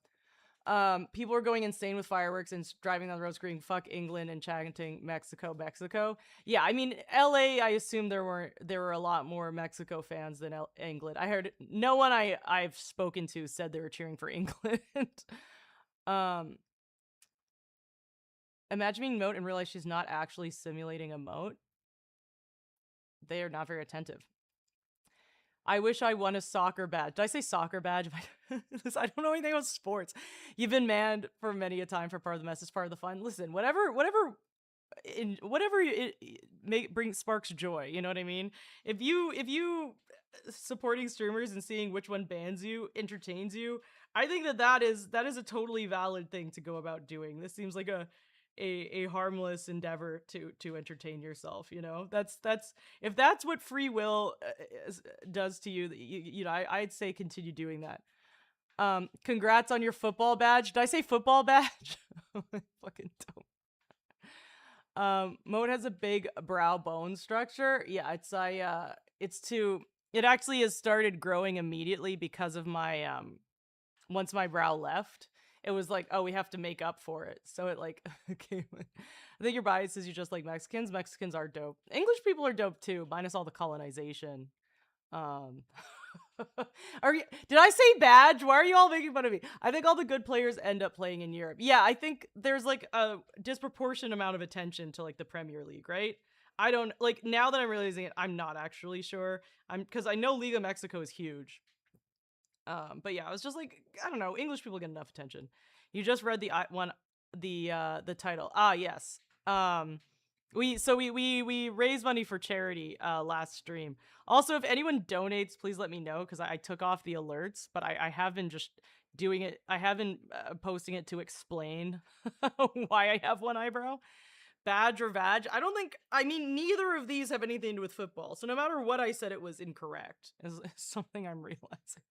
People are going insane with fireworks and driving down the road screaming "fuck England" and chanting "Mexico, Mexico." Yeah, I mean LA. I assume there were a lot more Mexico fans than England. I heard no one I've spoken to said they were cheering for England. Imagine being moat and realize she's not actually simulating a moat. They are not very attentive. I wish I won a soccer badge. Did I say soccer badge? I don't know anything about sports. You've been manned for many a time for part of the message, part of the fun. Listen, whatever sparks joy. You know what I mean? If you supporting streamers and seeing which one bans you entertains you, I think that is a totally valid thing to go about doing. This seems like a a harmless endeavor to entertain yourself, you know? That's if that's what free will does to you, you know, I'd say continue doing that. Congrats on your football badge. Did I say football badge? Fucking dope. Moat has a big brow bone structure. Yeah, it actually has started growing immediately because of my once my brow left. It was like, oh, we have to make up for it. So it like okay. I think your bias is you just like Mexicans. Mexicans are dope. English people are dope too, minus all the colonization. Um did I say badge? Why are you all making fun of me? I think all the good players end up playing in Europe. Yeah, I think there's like a disproportionate amount of attention to like the Premier League, right? I don't like now that I'm realizing it, I'm not actually sure. Because I know Liga Mexico is huge. But yeah, I was just like, I don't know, English people get enough attention. You just read the title. Ah, yes. We raised money for charity last stream. Also, if anyone donates, please let me know because I took off the alerts, but I have been just doing it. I have been posting it to explain why I have one eyebrow. Badge or vag? I mean, neither of these have anything to do with football. So no matter what I said, it was incorrect. Is something I'm realizing.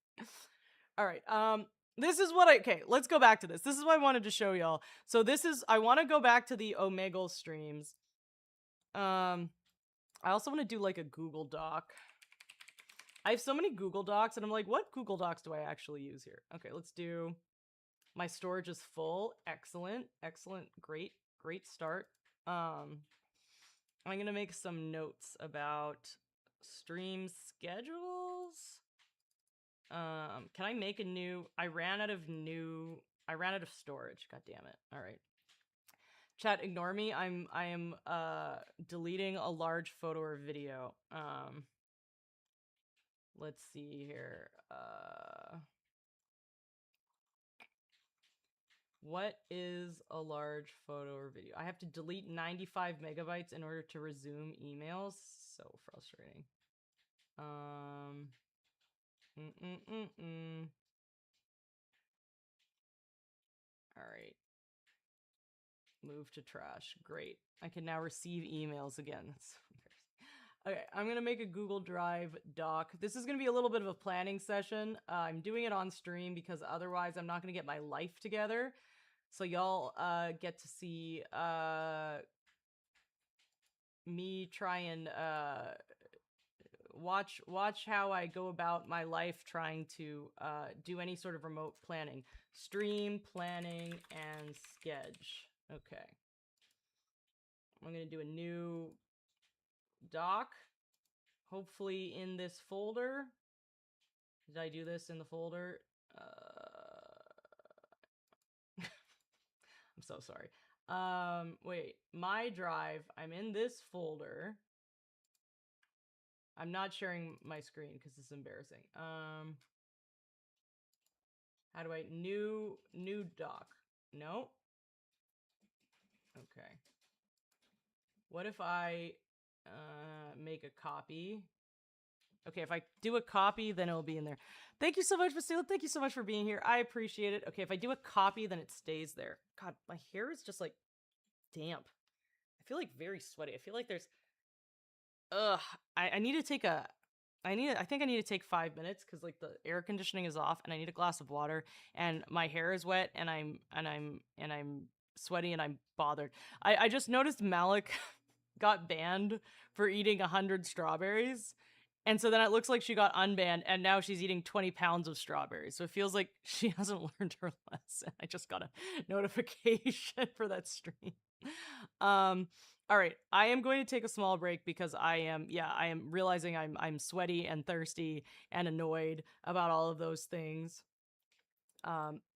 All right. This is what okay, let's go back to this. This is what I wanted to show y'all. So I want to go back to the OMEGLE streams. I also want to do like a Google Doc. I have so many Google Docs and I'm like, what Google Docs do I actually use here? Okay, let's do, my storage is full. Excellent. Great start. I'm going to make some notes about stream schedules. Can I make a new, I ran out of storage. God damn it. All right. Chat, ignore me. I am deleting a large photo or video. Let's see here. What is a large photo or video? I have to delete 95 megabytes in order to resume emails. So frustrating. All right. Move to trash. Great. I can now receive emails again. That's okay, I'm going to make a Google Drive doc. This is going to be a little bit of a planning session. I'm doing it on stream because otherwise I'm not going to get my life together. So y'all get to see me try and watch how I go about my life trying to do any sort of remote planning. Stream, planning, and sketch. Okay. I'm going to do a new doc, hopefully in this folder. Did I do this in the folder? I'm so sorry. Wait, my drive, I'm in this folder. I'm not sharing my screen because it's embarrassing. How do I, new doc? No. Okay. What if I make a copy? Okay, if I do a copy, then it'll be in there. Thank you so much, Vasila. Thank you so much for being here. I appreciate it. Okay, if I do a copy, then it stays there. God, my hair is just like damp. I feel like very sweaty. I feel like there's I need to take a I think I need to take 5 minutes because like the air conditioning is off and I need a glass of water and my hair is wet and I'm sweaty and I'm bothered. I just noticed Malik got banned for eating 100 strawberries. And so then it looks like she got unbanned and now she's eating 20 pounds of strawberries. So it feels like she hasn't learned her lesson. I just got a notification for that stream. All right, I am going to take a small break because I am realizing I'm sweaty and thirsty and annoyed about all of those things.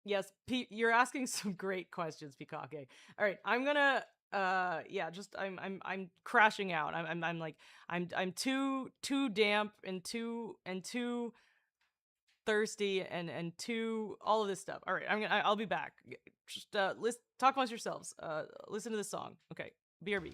Yes, Pete, you're asking some great questions, Pikake. All right, I'm gonna I'm crashing out. I'm too damp and too thirsty and too all of this stuff. All right, I'll be back. Just talk amongst yourselves. Listen to this song. Okay, BRB.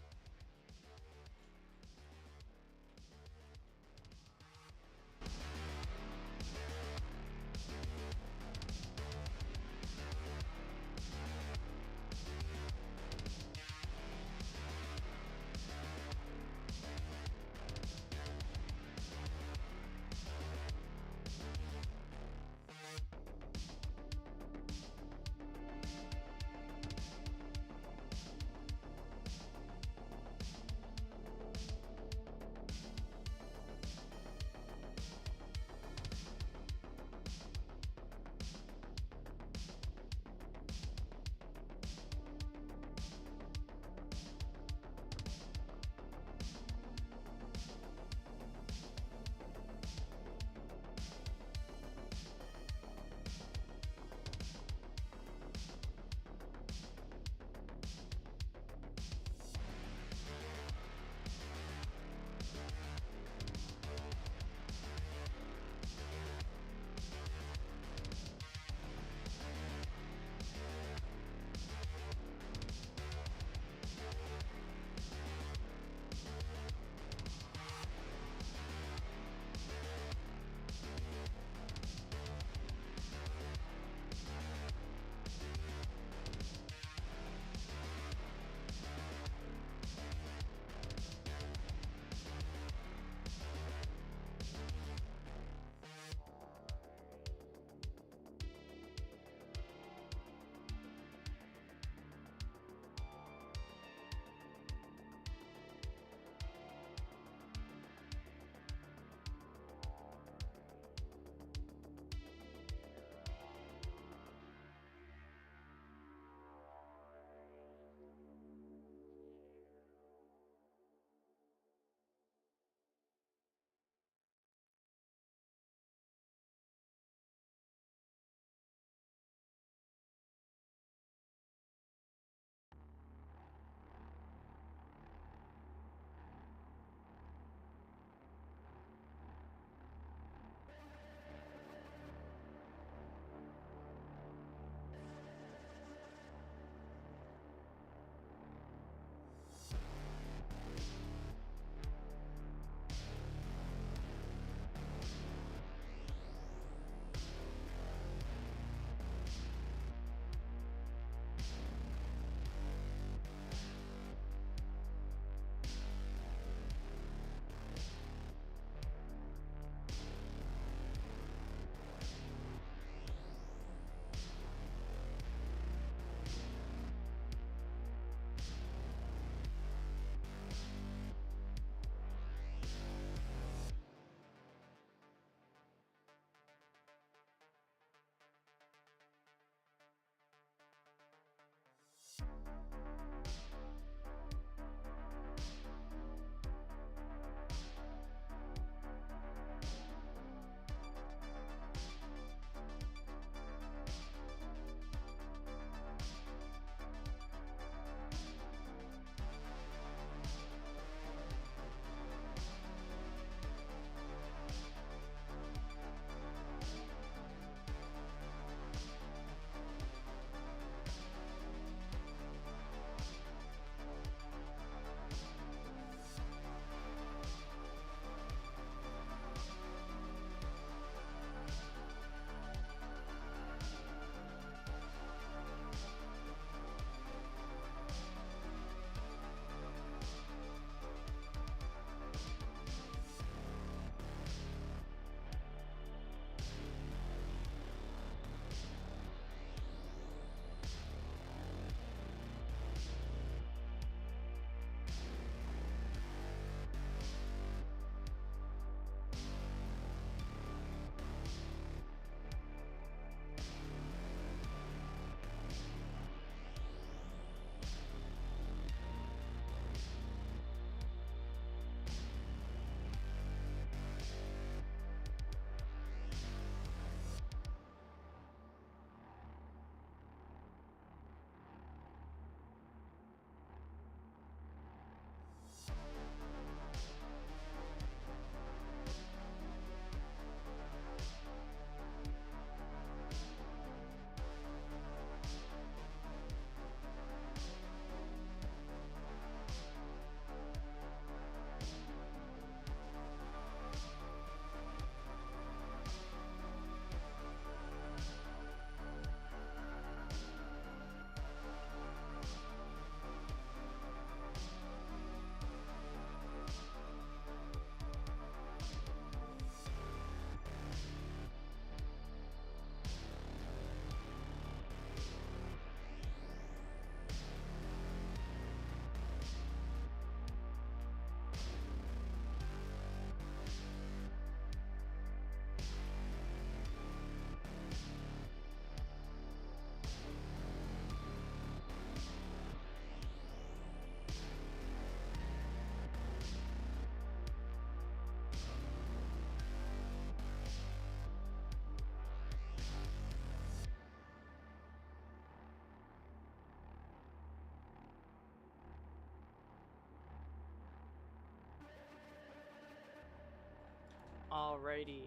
Alrighty.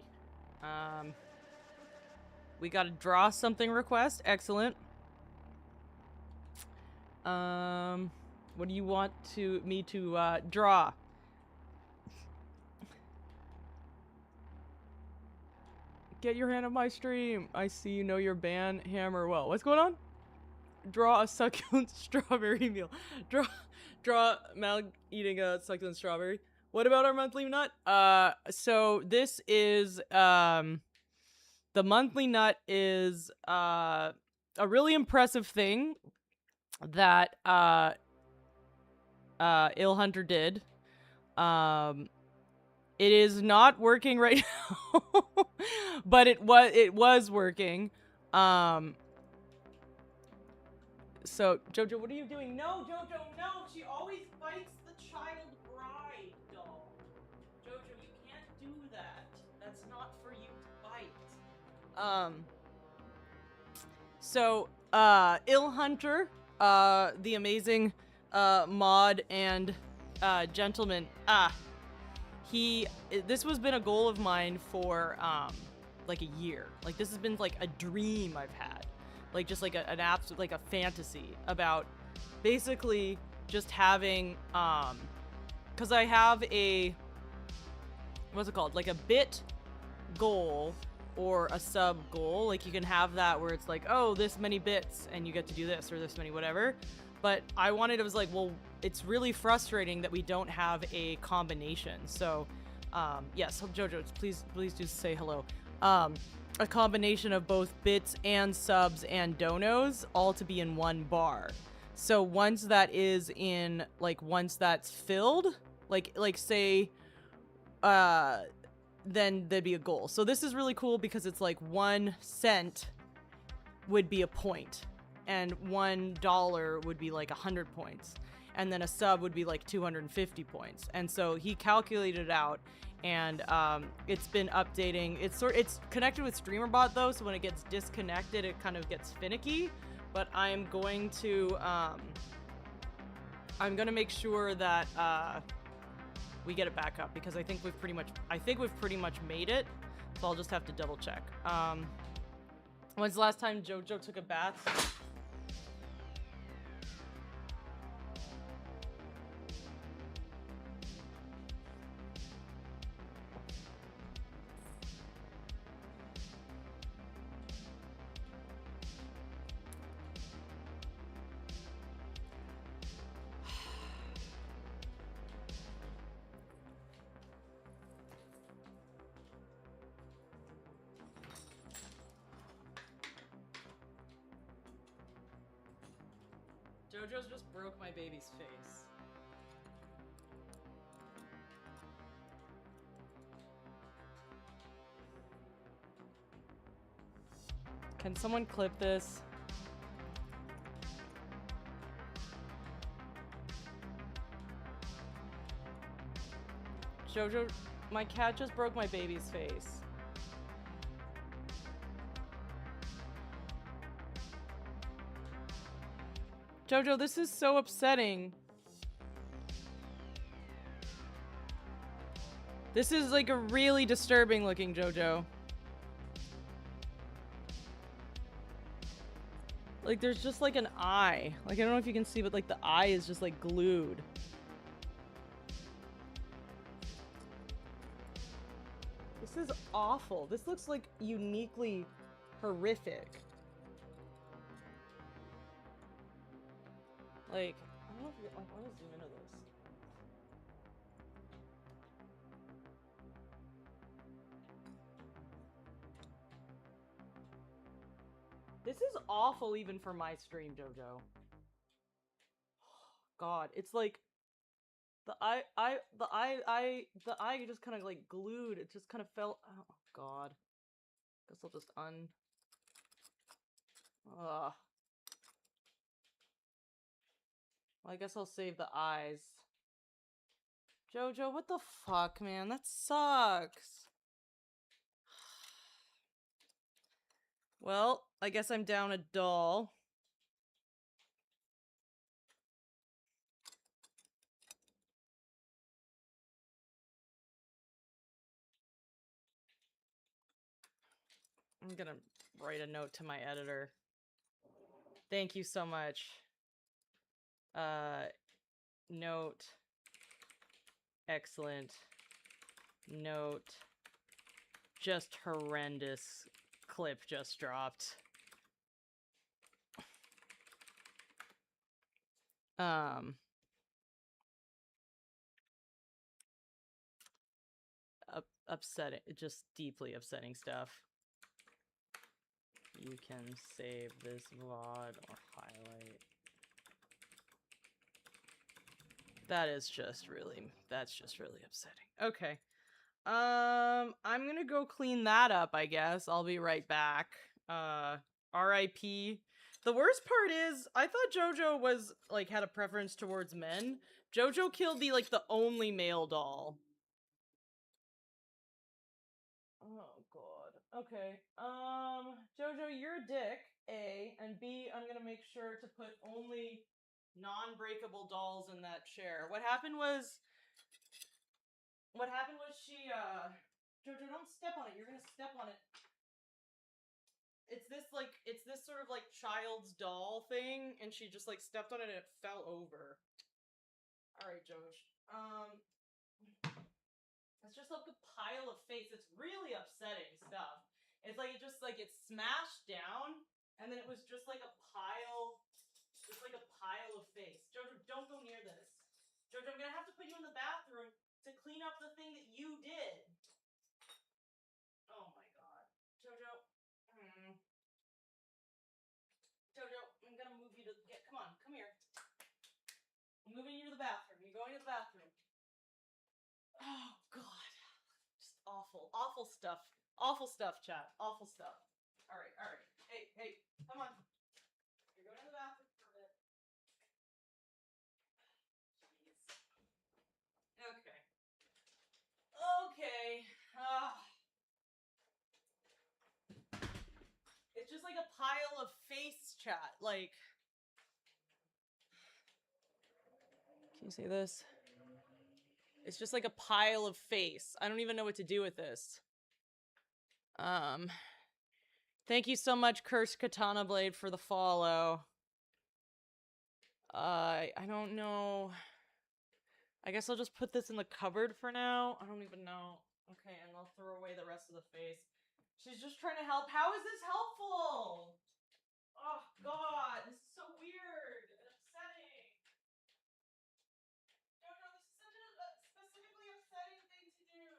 We got a draw something request. Excellent. What do you want me to draw? Get your hand on my stream. I see you know your band hammer well. What's going on? Draw a succulent strawberry meal. Draw Mal eating a succulent strawberry. What about our monthly nut? So this is the monthly nut is a really impressive thing that Ill Hunter did. It is not working right now, but it was working. So Jojo, what are you doing? No, Jojo, no! She always bites the child bride doll. Jojo, you can't do that. That's not for you to bite. So Ill Hunter, the amazing mod and gentleman. This has been a goal of mine for like a year. Like this has been like a dream I've had, like just like an absolute like a fantasy about basically just having because I have a what's it called, like a bit goal or a sub goal. Like you can have that where it's like, oh, this many bits and you get to do this, or this many whatever. But I was like, well, it's really frustrating that we don't have a combination. So, yes, Jojo, please do say hello. A combination of both bits and subs and donos, all to be in one bar. So once that is in, like, once that's filled, like say, then there'd be a goal. So this is really cool because it's like 1 cent would be a point, and $1 would be like 100 points, and then a sub would be like 250 points. And so he calculated it out, and it's been updating. It's connected with StreamerBot though, so when it gets disconnected, it kind of gets finicky. But I'm going to make sure that we get it back up, because I think we've pretty much made it. So I'll just have to double check. When's the last time Jojo took a bath? Jojo's just broke my baby's face. Can someone clip this? Jojo, my cat just broke my baby's face. Jojo, this is so upsetting. This is like a really disturbing looking Jojo. Like there's just like an eye. Like I don't know if you can see, but like the eye is just like glued. This is awful. This looks like uniquely horrific. Like, I don't know if I want to zoom into this. This is awful even for my stream, Jojo. God, it's like the eye just kind of like glued. It just kind of fell. Oh God. Guess I'll just Ugh. Well, I guess I'll save the eyes. Jojo, what the fuck, man? That sucks. Well, I guess I'm down a doll. I'm gonna write a note to my editor. Thank you so much. Note. Excellent. Note. Just horrendous. Clip just dropped. Upsetting, just deeply upsetting stuff. You can save this VOD or highlight. That's just really upsetting. Okay. I'm gonna go clean that up, I guess. I'll be right back. RIP. The worst part is, I thought JoJo was, like, had a preference towards men. JoJo killed the, like, the only male doll. Oh, God. Okay. JoJo, you're a dick, A, and B, I'm gonna make sure to put only non-breakable dolls in that chair. What happened was she, JoJo, don't step on it. You're gonna step on it. It's this sort of, like, child's doll thing, and she just, like, stepped on it and it fell over. Alright, Josh. It's just like a pile of face. It's really upsetting stuff. It's like it just, like, it smashed down, and then it was just like a pile of face. Jojo, don't go near this. Jojo, I'm gonna have to put you in the bathroom to clean up the thing that you did. Oh my god. Jojo. Jojo, I'm gonna move you to, come on, come here. I'm moving you to the bathroom. You're going to the bathroom. Oh god. Just awful. Awful stuff. Awful stuff, chat. Awful stuff. Alright, alright. Hey, come on. You're going to the bathroom for a bit. Jeez. Okay. Okay. It's just like a pile of face, chat. Like, can you see this? It's just like a pile of face. I don't even know what to do with this. Thank you so much, Cursed Katana Blade, for the follow. I don't know. I guess I'll just put this in the cupboard for now. I don't even know. Okay, and I'll throw away the rest of the face. She's just trying to help. How is this helpful? Oh, God. This is so weird and upsetting. No, this is such a specifically upsetting thing to do.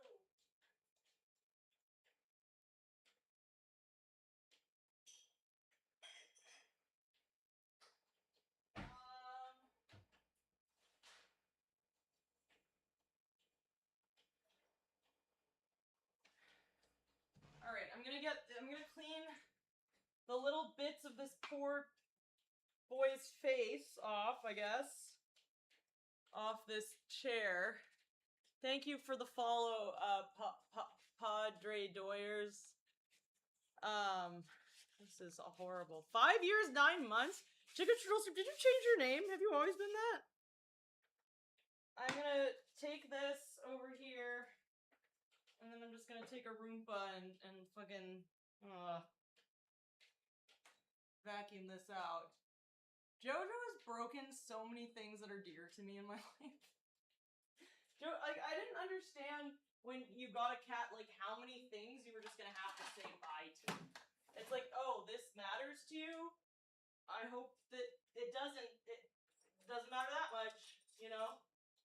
Alright, I'm gonna clean the little bits of this poor boy's face off, I guess. Off this chair. Thank you for the follow, Padre Doyers. This is horrible. 5 years, 9 months? Chicken Strudel Soup, did you change your name? Have you always been that? I'm gonna take this over here, and then I'm just gonna take a Roomba and fucking, vacuum this out. JoJo has broken so many things that are dear to me in my life. Like, I didn't understand when you got a cat, like, how many things you were just gonna have to say bye to. It's like, oh, this matters to you? I hope that it doesn't matter that much, you know?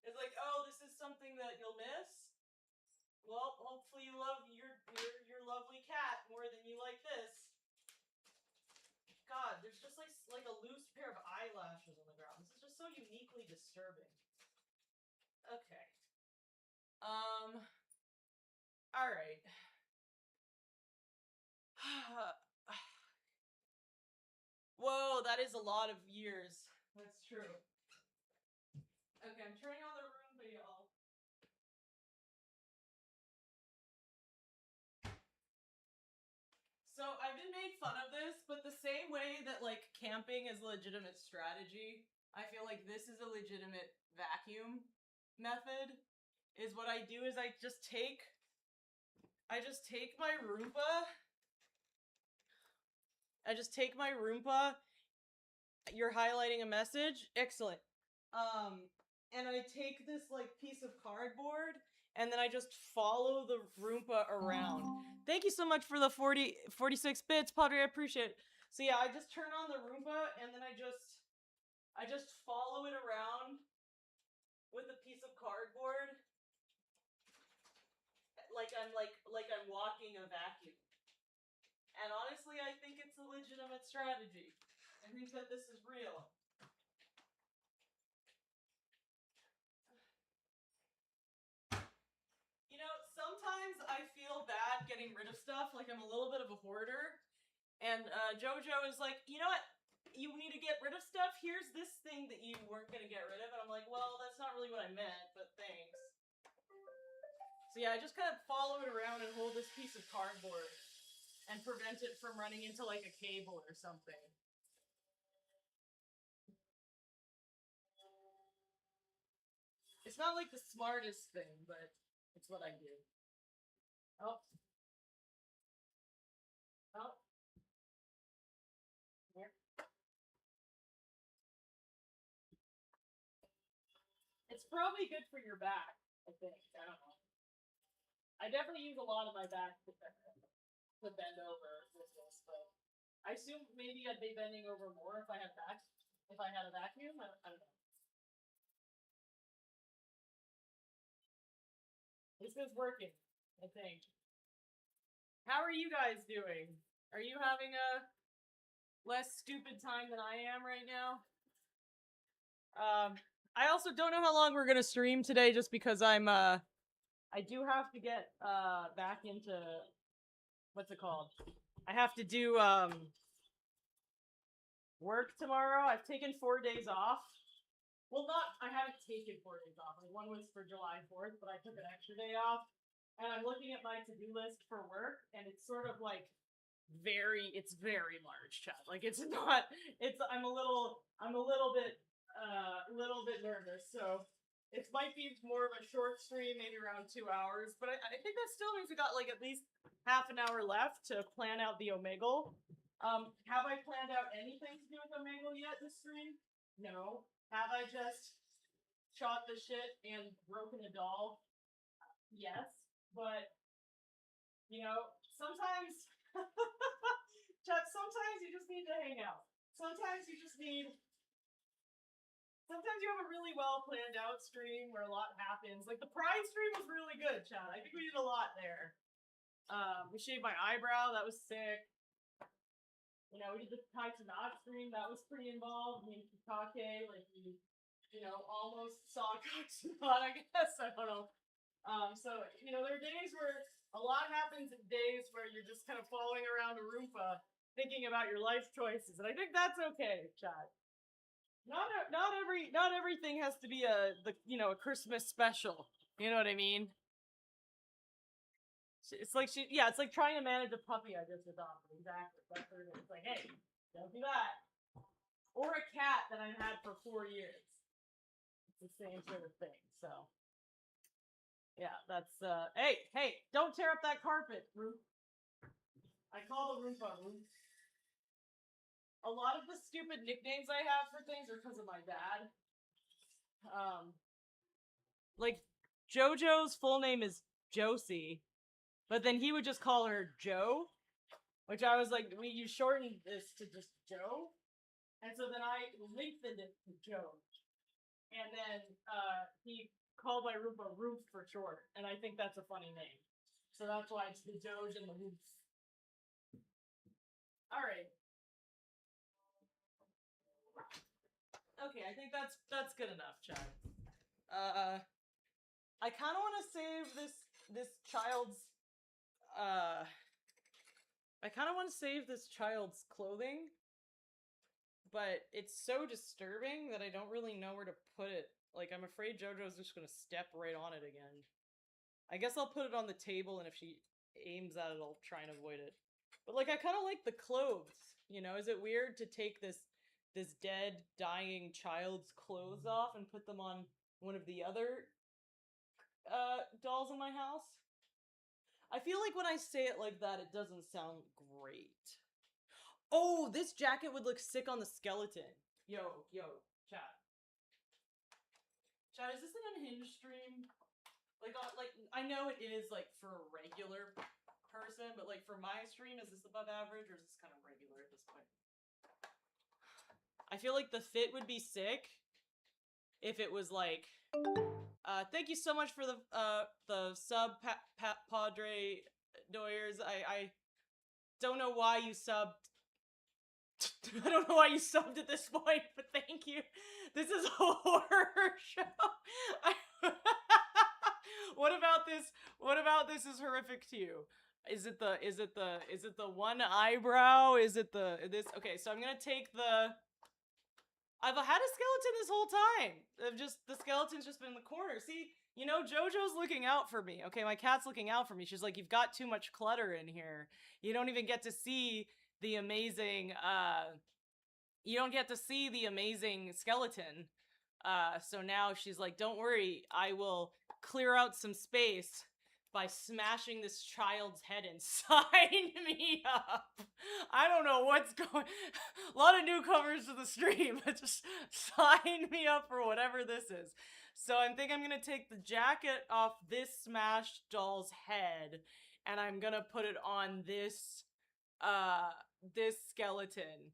It's like, oh, this is something that you'll miss? Well, hopefully you love your lovely cat more than you like this. God, there's just like a loose pair of eyelashes on the ground. This is just so uniquely disturbing. Okay. Alright. Whoa, that is a lot of years. That's true. Okay, I'm turning on the Roomba, y'all. So, I've been made fun of this, but the same way that, like, camping is a legitimate strategy, I feel like this is a legitimate vacuum method. Is what I do is I just take my Roomba I just take my Roomba. You're highlighting a message? Excellent. And I take this, like, piece of cardboard, and then I just follow the Roomba around. Thank you so much for the 46 bits, Padre, I appreciate it. So yeah, I just turn on the Roomba, and then I just follow it around with a piece of cardboard, like I'm walking a vacuum. And honestly, I think it's a legitimate strategy. I think that this is real. You know, sometimes I feel bad getting rid of stuff, like I'm a little bit of a hoarder. And Jojo is like, you know what? You need to get rid of stuff. Here's this thing that you weren't going to get rid of. And I'm like, well, that's not really what I meant, but thanks. So yeah, I just kind of follow it around and hold this piece of cardboard and prevent it from running into like a cable or something. It's not like the smartest thing, but it's what I do. Oh. Oh. Here. It's probably good for your back, I think. I don't know. I definitely use a lot of my back to bend over with this, but I assume maybe I'd be bending over more if I had a vacuum. I don't know. This is working, I think. How are you guys doing? Are you having a less stupid time than I am right now? I also don't know how long we're gonna stream today, just because I do have to get back into what's it called? I have to do work tomorrow. I've taken 4 days off. Well, I haven't taken 4 days off. Like, one was for July 4th, but I took an extra day off. And I'm looking at my to-do list for work, and it's sort of like it's very large, chat. Like, I'm a little bit nervous. So it might be more of a short stream, maybe around 2 hours. But I think that still means we got like at least half an hour left to plan out the Omegle. Have I planned out anything to do with Omegle yet this stream? No. Have I just shot the shit and broken a doll? Yes. But, you know, sometimes sometimes you just need to hang out. Sometimes you have a really well planned out stream where a lot happens. Like the Pride stream was really good, chat. I think we did a lot there. We shaved my eyebrow, that was sick. You know, we did the Tai Tanakh stream, that was pretty involved. Me and Kikake, like we, almost saw Katsunot, I guess. I don't know. So, there are days where a lot happens and days where you're just kind of following around a Roomba thinking about your life choices. And I think that's okay, chat. Not everything has to be a Christmas special. You know what I mean? It's like it's like trying to manage a puppy I just adopted. Exactly. That's what it is. It's like, hey, don't do that. Or a cat that I've had for 4 years. It's the same sort of thing. So, yeah, that's hey, don't tear up that carpet, Roof. I call the Roomba Roof. A lot of the stupid nicknames I have for things are because of my dad. Like JoJo's full name is Josie, but then he would just call her Joe, which I was like, you shortened this to just Joe, and so then I lengthened it to Joe, and then he called my Roomba Roof for short, and I think that's a funny name, so that's why it's the Doge and the Roof. All right. Okay, I think that's good enough, Chad. I kind of want to save this child's. I kind of want to save this child's clothing, but it's so disturbing that I don't really know where to put it. Like, I'm afraid JoJo's just gonna step right on it again. I guess I'll put it on the table, and if she aims at it, I'll try and avoid it. But, like, I kind of like the clothes, Is it weird to take this dead, dying child's clothes off and put them on one of the other dolls in my house? I feel like when I say it like that, it doesn't sound great. Oh, this jacket would look sick on the skeleton. Yo, chat. Chat, is this an unhinged stream? Like, I know it is, like, for a regular person, but, like, for my stream, is this above average, or is this kind of regular at this point? I feel like the fit would be sick if it was, like... thank you so much for the sub, Padre Doyers. I don't know why you subbed. I don't know why you subbed at this point, but thank you. This is a horror show. What about this is horrific to you? Is it the one eyebrow? Is it this? Okay, so I'm gonna take the... I've had a skeleton this whole time. The skeleton's just been in the corner. See, you know, JoJo's looking out for me. Okay, my cat's looking out for me. She's like, you've got too much clutter in here. You don't even get to see the amazing, you don't get to see the amazing skeleton. So now she's like, don't worry, I will clear out some space by smashing this child's head and sign me up. I don't know what's going... A lot of newcomers to the stream, but just sign me up for whatever this is. So I think I'm gonna take the jacket off this smashed doll's head, and I'm gonna put it on this, this skeleton.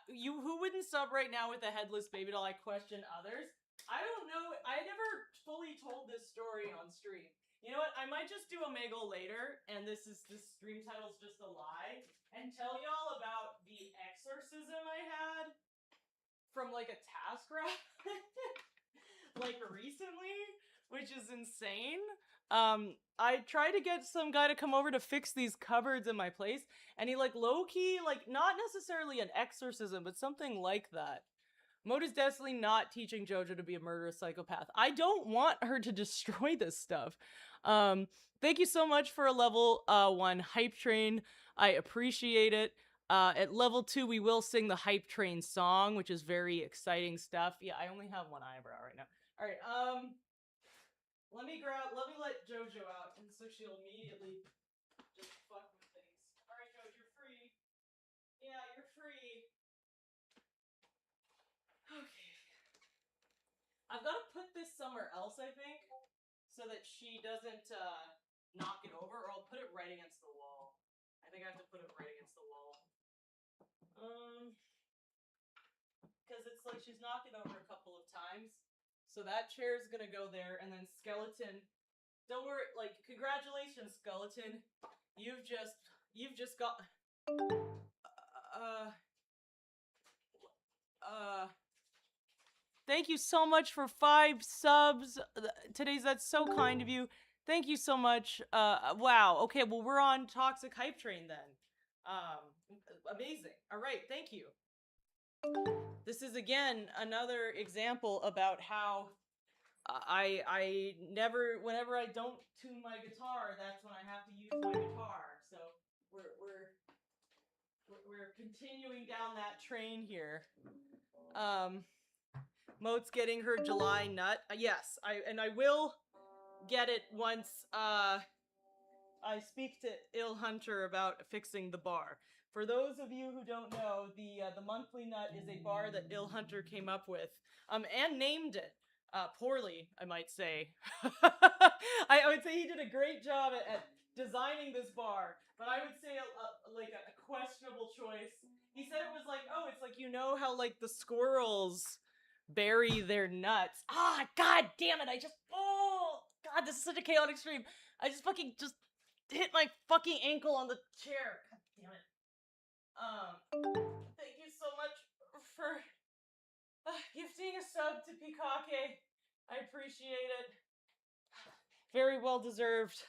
Who wouldn't sub right now with a headless baby doll? I question others. I don't know. I never fully told this story on stream. You know what? I might just do OMEGLE later, and this stream title's just a lie, and tell y'all about the exorcism I had from, like, a TaskRabbit, like, recently, which is insane. I tried to get some guy to come over to fix these cupboards in my place, and he, like, low-key, like, not necessarily an exorcism, but something like that. Moat is definitely not teaching JoJo to be a murderous psychopath. I don't want her to destroy this stuff. Thank you so much for a level 1 hype train. I appreciate it. At level 2, we will sing the hype train song, which is very exciting stuff. Yeah, I only have one eyebrow right now. All right, let me let JoJo out, and so she'll immediately just fuck with things. All right, JoJo, you're free. Yeah, you're free. Okay. I've got to put this somewhere else, I think, so that she doesn't knock it over, or I'll put it right against the wall. I think I have to put it right against the wall. Because it's like she's knocked it over a couple of times. So that chair is gonna go there, and then skeleton. Don't worry, like, congratulations, skeleton. You've just got. Thank you so much for 5 subs. That's so kind of you. Thank you so much. Wow. Okay, well, we're on Toxic Hype Train then. Amazing. All right, thank you. This is, again, another example about how I never, whenever I don't tune my guitar, that's when I have to use my guitar. So we're continuing down that train here. Moat's getting her July nut. Yes, I will get it once I speak to Ill Hunter about fixing the bar. For those of you who don't know, the monthly nut is a bar that Ill Hunter came up with, and named it. Poorly, I might say. I would say he did a great job at designing this bar, but I would say a questionable choice. He said it was like, oh, it's like, you know how, like, the squirrels bury their nuts. Ah, god damn it, oh, god, this is such a chaotic stream. I just fucking hit my fucking ankle on the chair. God damn it. Thank you so much for gifting a sub to Pikake. I appreciate it. Very well deserved.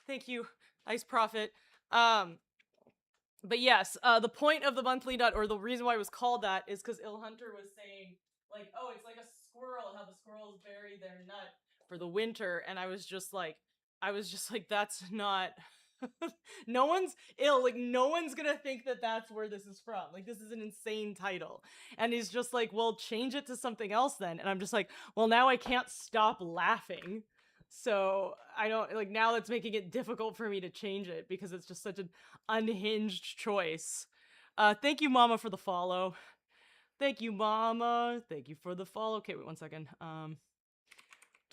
Thank you, Ice Prophet. But yes, the point of the monthly nut, or the reason why it was called that, is because Ill Hunter was saying, like, oh, it's like a squirrel, how the squirrels bury their nut for the winter, and I was just like, that's not... no one's gonna think that that's where this is from. Like, this is an insane title. And he's just like, well, change it to something else then. And I'm just like, well, now I can't stop laughing. So I don't, like, now that's making it difficult for me to change it because it's just such an unhinged choice. Thank you, Mama, for the follow. Thank you, Mama. Thank you for the follow. Okay, wait 1 second.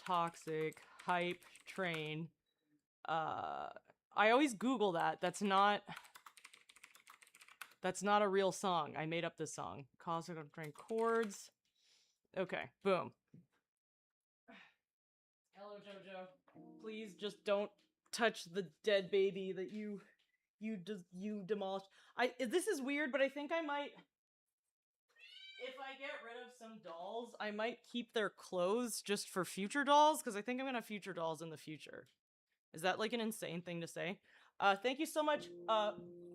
Toxic hype train. I always Google that. That's not a real song. I made up this song. Toxic hype train chords. Okay, boom. Hello, Jojo. Please just don't touch the dead baby that you demolished. This is weird, but I think I might. If I get rid of some dolls, I might keep their clothes just for future dolls, because I think I'm gonna have future dolls in the future. Is that like an insane thing to say? Thank you so much,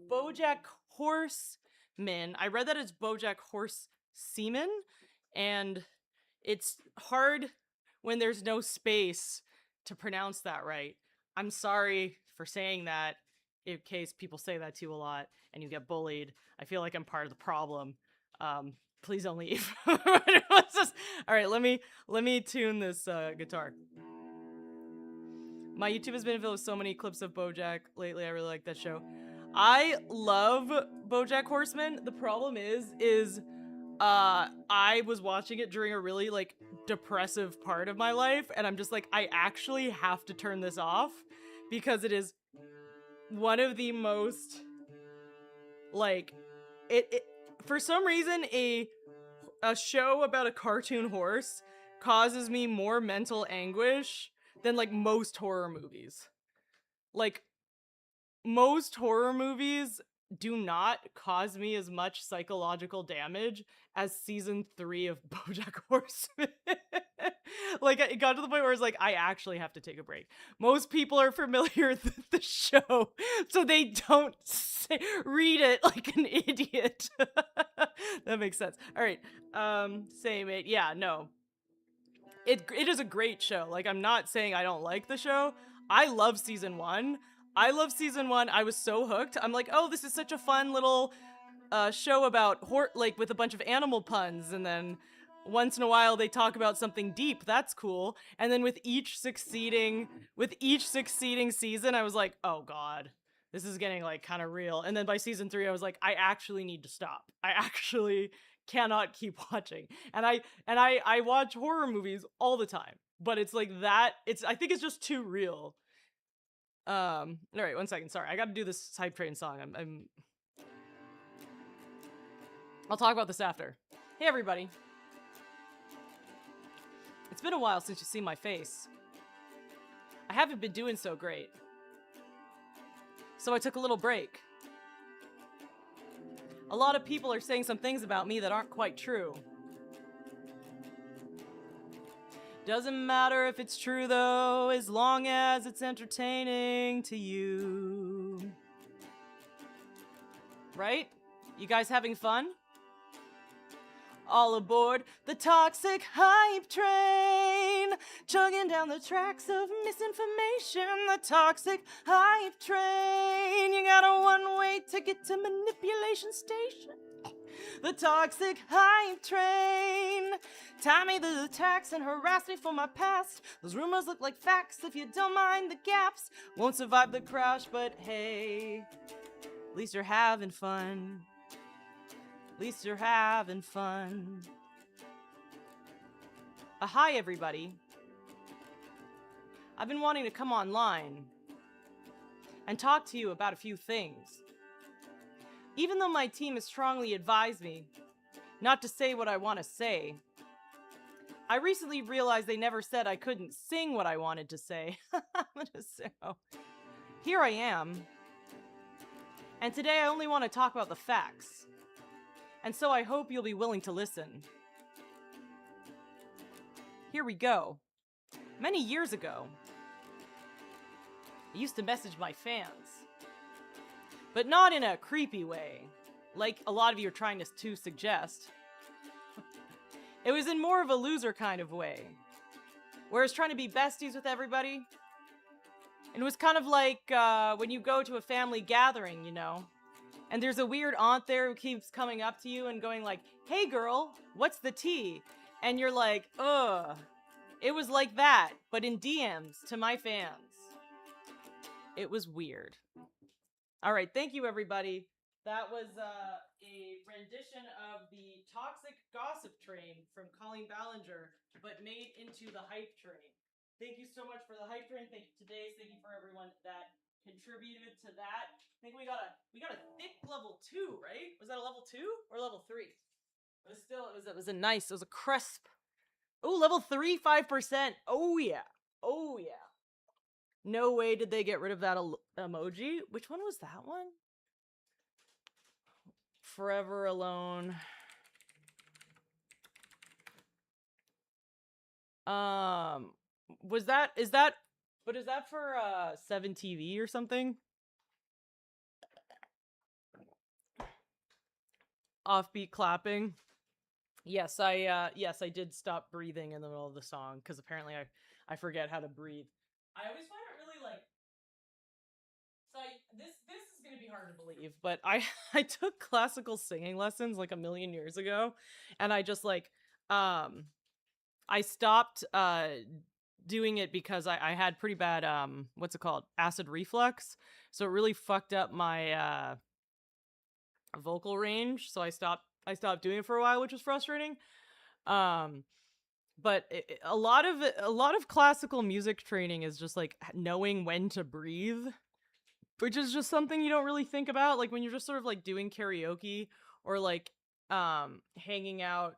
BoJack Horseman. I read that it's BoJack Horseman, and it's hard when there's no space to pronounce that right. I'm sorry for saying that in case people say that to you a lot and you get bullied. I feel like I'm part of the problem. Please don't leave. All right, let me tune this guitar. My YouTube has been filled with so many clips of BoJack lately. I really like that show. I love BoJack Horseman. The problem is I was watching it during a really like depressive part of my life, and I'm just like, I actually have to turn this off because it is one of the most like it for some reason a show about a cartoon horse causes me more mental anguish than like most horror movies. Like most horror movies do not cause me as much psychological damage as season 3 of BoJack Horseman. Like it got to the point where it's like I actually have to take a break. Most people are familiar with the show, so they don't read it like an idiot. That makes sense. All right, same it. Yeah, no. It is a great show. Like I'm not saying I don't like the show. I love season 1. I was so hooked. I'm like, oh, this is such a fun little show about like with a bunch of animal puns, and then once in a while they talk about something deep. That's cool. And then with each succeeding season, I was like, oh god, this is getting like kind of real. And then by season 3, I was like, I actually need to stop. I actually cannot keep watching. And I watch horror movies all the time, but it's like that. I think it's just too real. All right, 1 second. Sorry, I got to do this hype train song. I'll talk about this after. Hey, everybody. It's been a while since you've seen my face. I haven't been doing so great, so I took a little break. A lot of people are saying some things about me that aren't quite true. Doesn't matter if it's true though, as long as it's entertaining to you. Right? You guys having fun? All aboard the toxic hype train, chugging down the tracks of misinformation. The toxic hype train, you got a one-way ticket to manipulation station. The toxic hype train, tie me to the tax and harass me for my past. Those rumors look like facts if you don't mind the gaps. Won't survive the crash, but hey, at least you're having fun. At least you're having fun. Hi, everybody. I've been wanting to come online and talk to you about a few things. Even though my team has strongly advised me not to say what I want to say, I recently realized they never said I couldn't sing what I wanted to say. So, here I am. And today I only want to talk about the facts. And so I hope you'll be willing to listen. Here we go. Many years ago, I used to message my fans. But not in a creepy way, like a lot of you are trying to suggest. It was in more of a loser kind of way, where I was trying to be besties with everybody. And it was kind of like when you go to a family gathering, you know, and there's a weird aunt there who keeps coming up to you and going like, hey girl, what's the tea? And you're like, ugh. It was like that, but in DMs to my fans. It was weird. All right, thank you, everybody. That was a rendition of the Toxic Gossip Train from Colleen Ballinger, but made into the Hype Train. Thank you so much for the Hype Train. Thank you to Days. Thank you for everyone that contributed to that. I think we got a thick level 2, right? Was that a level 2 or level 3? It was still it was a nice, it was a crisp. Oh, level 3, 5%. Oh yeah. Oh yeah. No way did they get rid of that emoji. Which one was that one? Forever Alone. Is that for 7TV or something? Offbeat clapping. Yes, I did stop breathing in the middle of the song because apparently I forget how to breathe. I always find it really like this is gonna be hard to believe, but I took classical singing lessons like a million years ago, and I just like I stopped doing it because I had pretty bad what's it called, acid reflux, so it really fucked up my vocal range. So I stopped doing it for a while, which was frustrating. But a lot of classical music training is just like knowing when to breathe, which is just something you don't really think about, like when you're just sort of like doing karaoke or like hanging out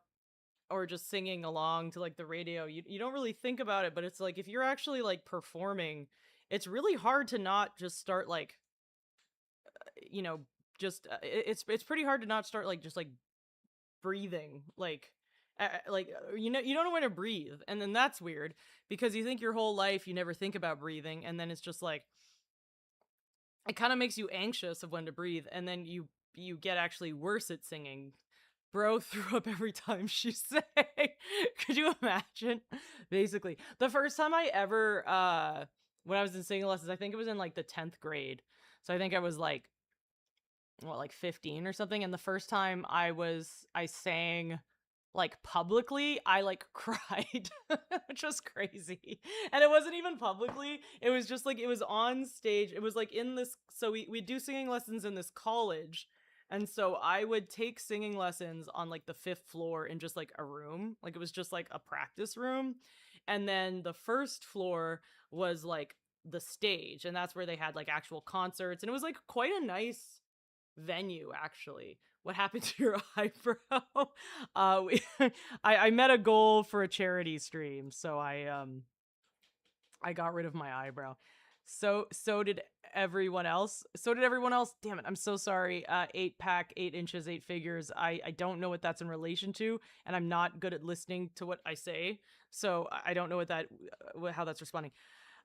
or just singing along to like the radio. You don't really think about it, but it's like if you're actually like performing, it's really hard to not just start like you know it's pretty hard to not start like just like breathing like you don't know when to breathe, and then that's weird because you think your whole life you never think about breathing, and then it's just like it kind of makes you anxious of when to breathe, and then you get actually worse at singing. Bro threw up every time she sang. Could you imagine? Basically, the first time I ever when I was in singing lessons, I think it was in like the 10th grade, so I think I was like what, like 15 or something, and the first time I sang like publicly, I like cried, which was crazy. And it wasn't even publicly, it was just like it was on stage. It was like in this, so we do singing lessons in this college, and so I would take singing lessons on like the 5th floor in just like a room, like it was just like a practice room, and then the 1st floor was like the stage, and that's where they had like actual concerts, and it was like quite a nice venue actually. What happened to your eyebrow? I met a goal for a charity stream, so I got rid of my eyebrow. So did everyone else. Damn it, I'm so sorry. 8-pack, 8 inches, 8 figures. I don't know what that's in relation to, and I'm not good at listening to what I say, so I don't know how that's responding.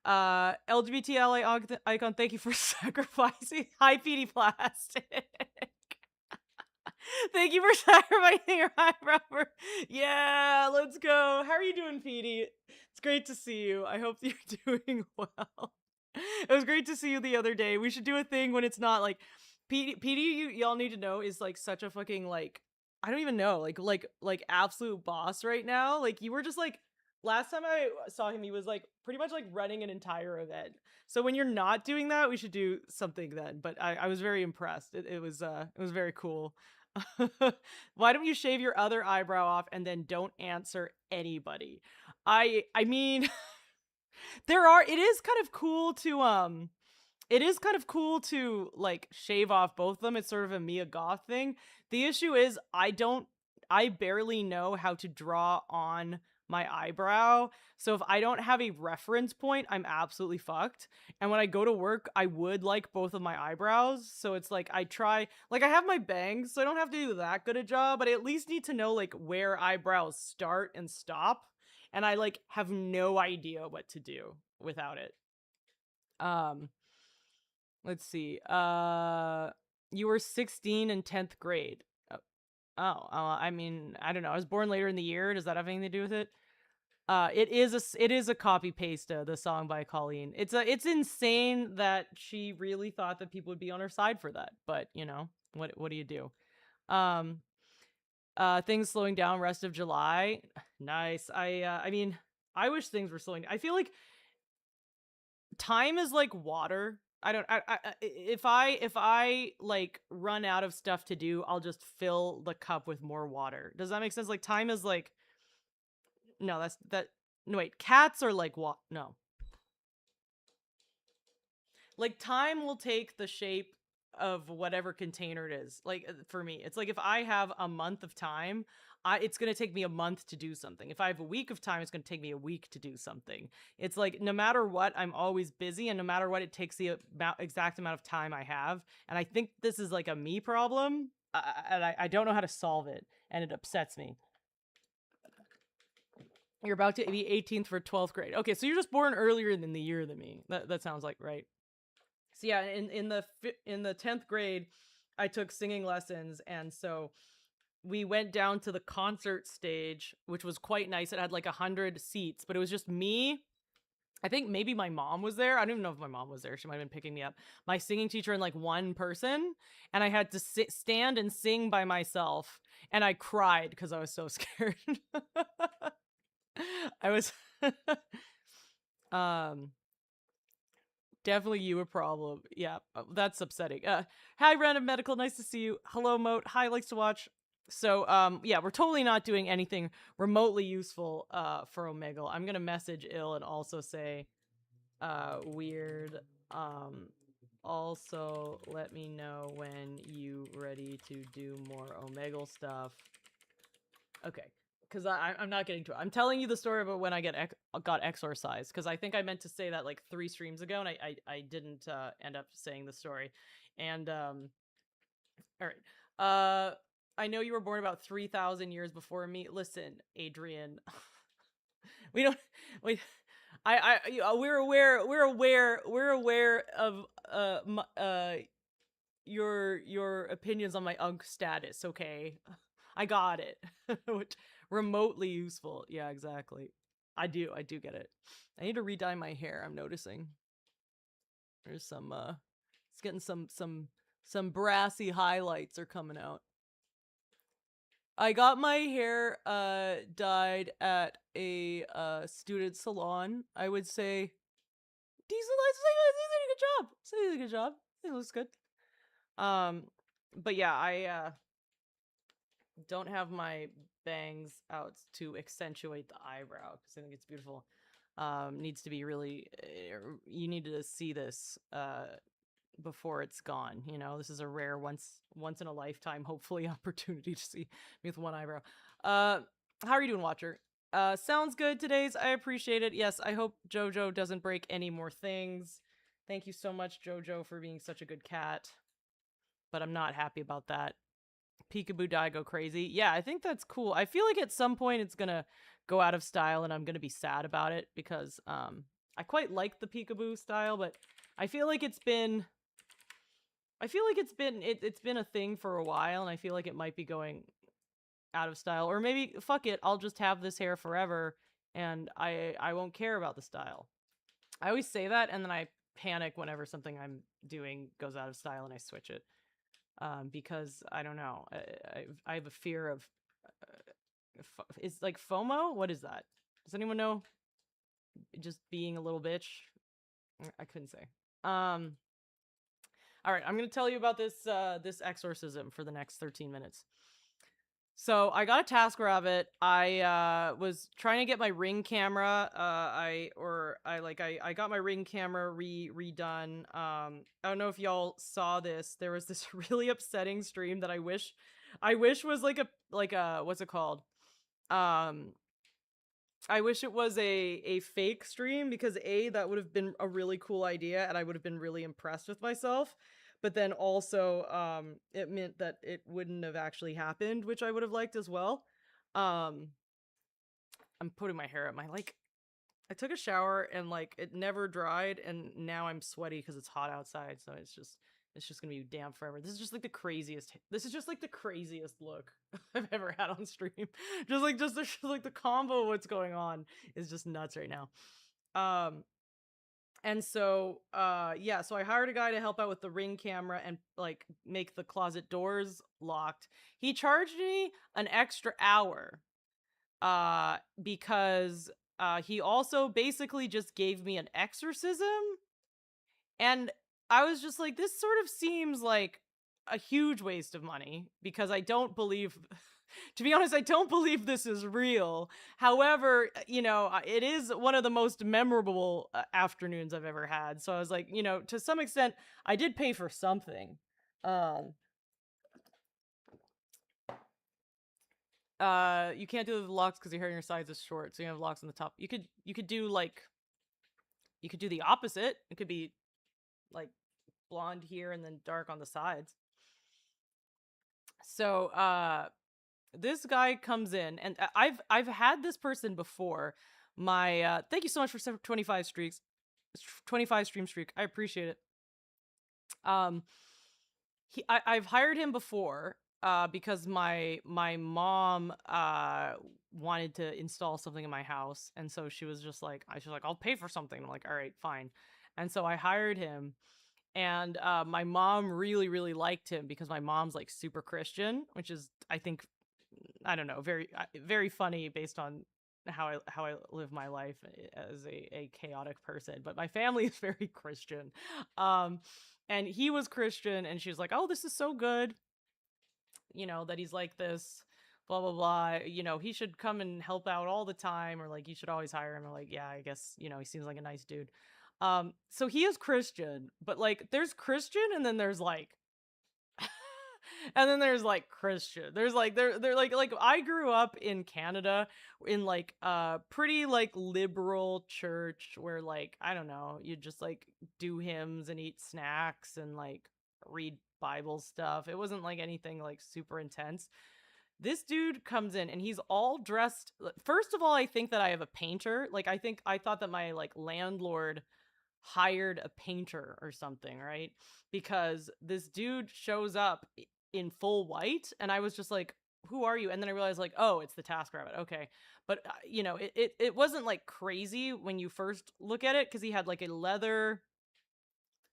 LGBT icon, thank you for sacrificing. Hi, PD Plastic. Thank you for sacrificing your eyebrow. Yeah, let's go. How are you doing, PD? It's great to see you. I hope you're doing well. It was great to see you the other day. We should do a thing when it's not like PD. Y'all need to know is like such a fucking like I don't even know like absolute boss right now. Like you were just like last time I saw him, he was like pretty much like running an entire event. So when you're not doing that, we should do something then. But I was very impressed. It was very cool. Why don't you shave your other eyebrow off and then don't answer anybody? I mean it is kind of cool to like shave off both of them. It's sort of a Mia Goth thing. The issue is I barely know how to draw on my eyebrow. So if I don't have a reference point, I'm absolutely fucked. And when I go to work, I would like both of my eyebrows. So it's like I have my bangs, so I don't have to do that good a job, but I at least need to know like where eyebrows start and stop. And I like have no idea what to do without it. Let's see. You were 16 in 10th grade. I mean, I don't know. I was born later in the year. Does that have anything to do with it? It is a copy paste the song by Colleen. It's insane that she really thought that people would be on her side for that. But you know, what do you do? Things slowing down rest of July. Nice. I mean, I wish things were slowing. I feel like time is like water. I don't. If I like run out of stuff to do, I'll just fill the cup with more water. Does that make sense? Like time is like no. That's that. No wait. Cats are like what? No. Like time will take the shape of whatever container it is. Like for me, it's like if I have a month of time, it's going to take me a month to do something. If I have a week of time, it's going to take me a week to do something. It's like no matter what, I'm always busy, and no matter what, it takes the exact amount of time I have. And I think this is like a me problem, and I don't know how to solve it, and it upsets me. You're about to be 18th for 12th grade. Okay, so you're just born earlier than the year than me. That sounds like right. So yeah, in the 10th grade, I took singing lessons, and so we went down to the concert stage, which was quite nice. It had like 100 seats, but it was just me. I think maybe my mom was there. I don't even know if my mom was there. She might have been picking me up. My singing teacher and like one person, and I had to stand and sing by myself, and I cried because I was so scared. I was um definitely you a problem. Yeah, that's upsetting. Hi, Random Medical. Nice to see you. Hello, Moat. Hi, likes to watch. So, yeah, we're totally not doing anything remotely useful, for Omegle. I'm gonna message Ill and also say, weird. Also let me know when you ready to do more Omegle stuff. Okay. Because I'm not getting to it. I'm telling you the story about when I got exorcised. Because I think I meant to say that like 3 streams ago, and I didn't end up saying the story. And all right. I know you were born about 3,000 years before me. Listen, Adrian, we don't we. We're aware of your opinions on my UNC status. Okay, I got it. Which remotely useful. Yeah, exactly. I do get it. I need to re-dye my hair. I'm noticing there's some it's getting some brassy highlights are coming out. I got my hair dyed at a student salon. I would say decent. They did a good job. They did a good job. It looks good. But yeah, I don't have my bangs out to accentuate the eyebrow because I think it's beautiful. Needs to be really. You need to see this before it's gone. You know, this is a rare once in a lifetime, hopefully, opportunity to see me with one eyebrow. How are you doing, Watcher? Sounds good today's. I appreciate it. Yes, I hope Jojo doesn't break any more things. Thank you so much, Jojo, for being such a good cat. But I'm not happy about that. Peekaboo die go crazy. Yeah, I think that's cool. I feel like at some point it's gonna go out of style and I'm gonna be sad about it because I quite like the peekaboo style, but I feel like it's been it's been a thing for a while, and I feel like it might be going out of style. Or maybe fuck it, I'll just have this hair forever and I won't care about the style. I always say that and then I panic whenever something I'm doing goes out of style and I switch it. Because I don't know. I have a fear of is like FOMO? What is that? Does anyone know? Just being a little bitch? I couldn't say. All right, I'm going to tell you about this exorcism for the next 13 minutes. So I got a TaskRabbit. I was trying to get my Ring camera. I got my Ring camera redone. I don't know if y'all saw this. There was this really upsetting stream that I wish was like a what's it called? I wish it was a fake stream because that would have been a really cool idea and I would have been really impressed with myself. But then also, it meant that it wouldn't have actually happened, which I would have liked as well. I'm putting my hair up. I took a shower and like it never dried, and now I'm sweaty because it's hot outside. So it's just gonna be damp forever. This is just like the craziest. This is just like the craziest look I've ever had on stream. just like the combo of what's going on is just nuts right now. And so, yeah, so I hired a guy to help out with the Ring camera and like make the closet doors locked. He charged me an extra hour, because he also basically just gave me an exorcism. And I was just like, this sort of seems like a huge waste of money because I don't believe, to be honest, I don't believe this is real. However, it is one of the most memorable afternoons I've ever had. So I was like, to some extent, I did pay for something. Um, you can't do the locks because your hair on your sides is short, so you have locks on the top. You could do like, you could do the opposite. It could be like blonde here and then dark on the sides. So this guy comes in, and I've had this person before. My thank you so much for 25 streaks, 25 stream streak. I appreciate it. Um, I've hired him before because my mom wanted to install something in my house, and so she was just like, I'll pay for something. I'm like, all right, fine. And so I hired him, and my mom really really liked him because my mom's like super Christian, which is, I think, I don't know, very very funny based on how I live my life as a chaotic person. But my family is very Christian. um and he was Christian, and she was like, oh, this is so good, that he's like this, blah blah blah, he should come and help out all the time, or like you should always hire him. I'm like, yeah, I guess, he seems like a nice dude. So he is Christian, but like there's Christian, and then there's like and then there's like Christian. There's like they're like I grew up in Canada in like a pretty like liberal church where, like, I don't know, you just like do hymns and eat snacks and like read Bible stuff. It wasn't like anything like super intense. This dude comes in and he's all dressed. First of all, I think that I have a painter. Like, I thought that my like landlord hired a painter or something, right? Because this dude shows up in full white, and I was just like, who are you? And then I realized, like, oh, it's the TaskRabbit. Okay. But it wasn't like crazy when you first look at it, because he had like a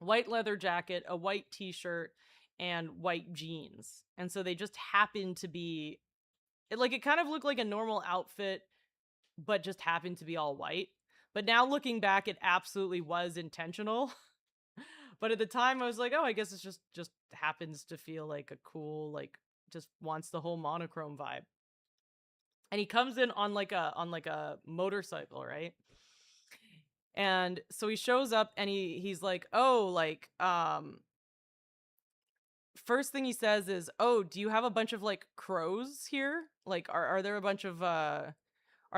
white leather jacket, a white t-shirt, and white jeans. And so they just happened to be it kind of looked like a normal outfit, but just happened to be all white. But now looking back, it absolutely was intentional. But at the time I was like, oh, I guess it's just happens to feel like a cool, like, just wants the whole monochrome vibe. And he comes in on like a motorcycle, right? And so he shows up, and he's like, oh, like, first thing he says is, oh, do you have a bunch of like crows here? Like, are there a bunch of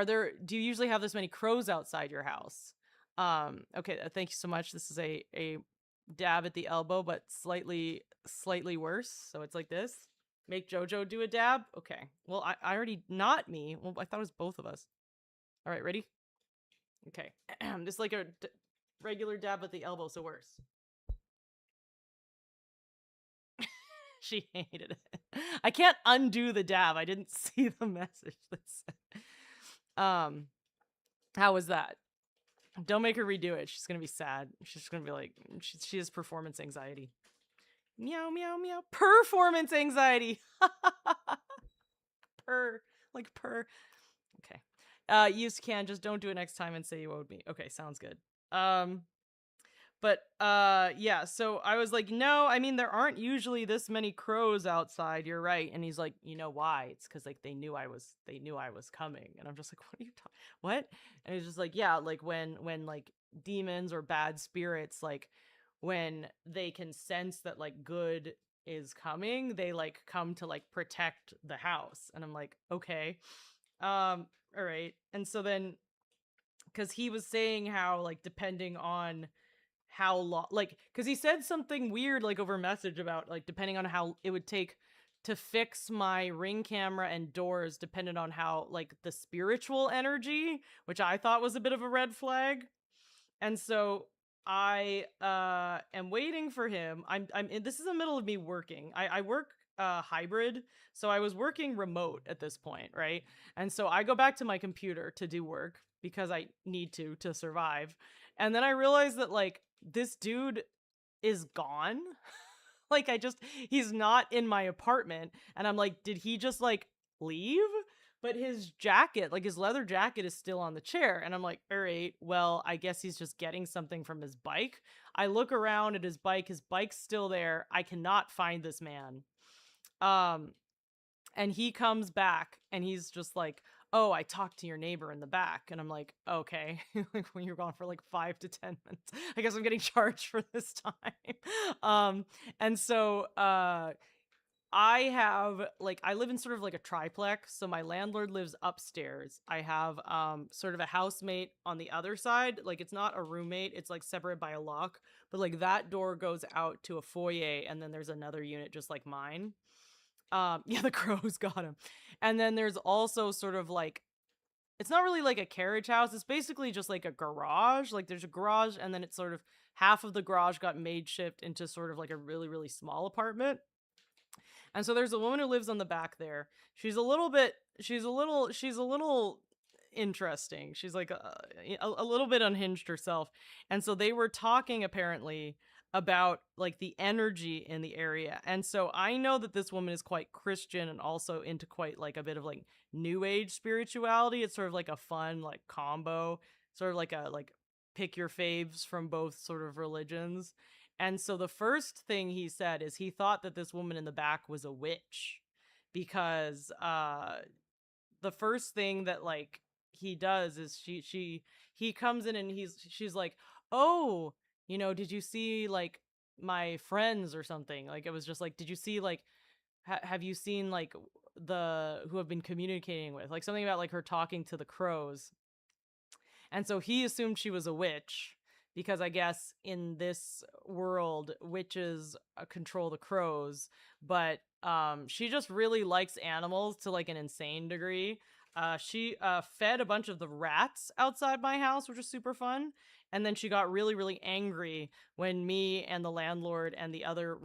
do you usually have this many crows outside your house? Okay, thank you so much. This is a dab at the elbow, but slightly worse. So it's like this. Make Jojo do a dab. Okay. Well, I already, not me. Well, I thought it was both of us. All right, ready? Okay. Just like a regular dab at the elbow, so worse. She hated it. I can't undo the dab. I didn't see the message that said. How was that? Don't make her redo it. She's gonna be sad. She's gonna be like, she has performance anxiety. Meow meow meow. Performance anxiety. Purr, like purr. Okay. Use can, just don't do it next time and say you owed me. Okay, sounds good. But yeah, so I was like, no, I mean, there aren't usually this many crows outside. You're right. And he's like, you know why? It's because like they knew I was coming. And I'm just like, what are you talking? What? And he's just like, yeah, like when like demons or bad spirits, like when they can sense that like good is coming, they like come to like protect the house. And I'm like, okay. All right. And so then, because he was saying how like depending on how long, like, because he said something weird like over message about like depending on how it would take to fix my Ring camera and doors, depended on how like the spiritual energy, which I thought was a bit of a red flag. And so I am waiting for him. I'm in, this is the middle of me working. I work hybrid, so I was working remote at this point, right? And so I go back to my computer to do work because I need to survive. And then I realized that like this dude is gone. Like he's not in my apartment, and I'm like, did he just like leave? but his jacket, like his leather jacket, is still on the chair. And I'm like, all right, well, I guess he's just getting something from his bike. I look around at his bike. His bike's still there. I cannot find this man. Um, and he comes back and he's just like, oh, I talked to your neighbor in the back. And I'm like, okay. Like when you're gone for like 5 to 10 minutes, I guess I'm getting charged for this time. And so I have like I live in sort of like a triplex, so my landlord lives upstairs. I have sort of a housemate on the other side. Like it's not a roommate, it's like separated by a lock, but like that door goes out to a foyer and then there's another unit just like mine. Yeah, the crows got him. And then there's also sort of like it's not really like a carriage house. It's basically just like a garage. Like there's a garage and then it's sort of half of the garage got made shift into sort of like a really really small apartment. And so there's a woman who lives on the back there. She's a little interesting. She's like a little bit unhinged herself. And so they were talking apparently about like the energy in the area. And so I know that this woman is quite Christian and also into quite like a bit of like new age spirituality. It's sort of like a fun like combo, sort of like a like pick your faves from both sort of religions. And so the first thing he said is he thought that this woman in the back was a witch because the first thing that like he does is he comes in and she's like, "Oh, you know, did you see like my friends or something?" Like it was just like, "Did you see like have you seen like the who have been communicating with?" Like something about like her talking to the crows. And so he assumed she was a witch because I guess in this world, witches control the crows, but she just really likes animals to like an insane degree. She fed a bunch of the rats outside my house, which was super fun. And then she got really, really angry when me and the landlord and the other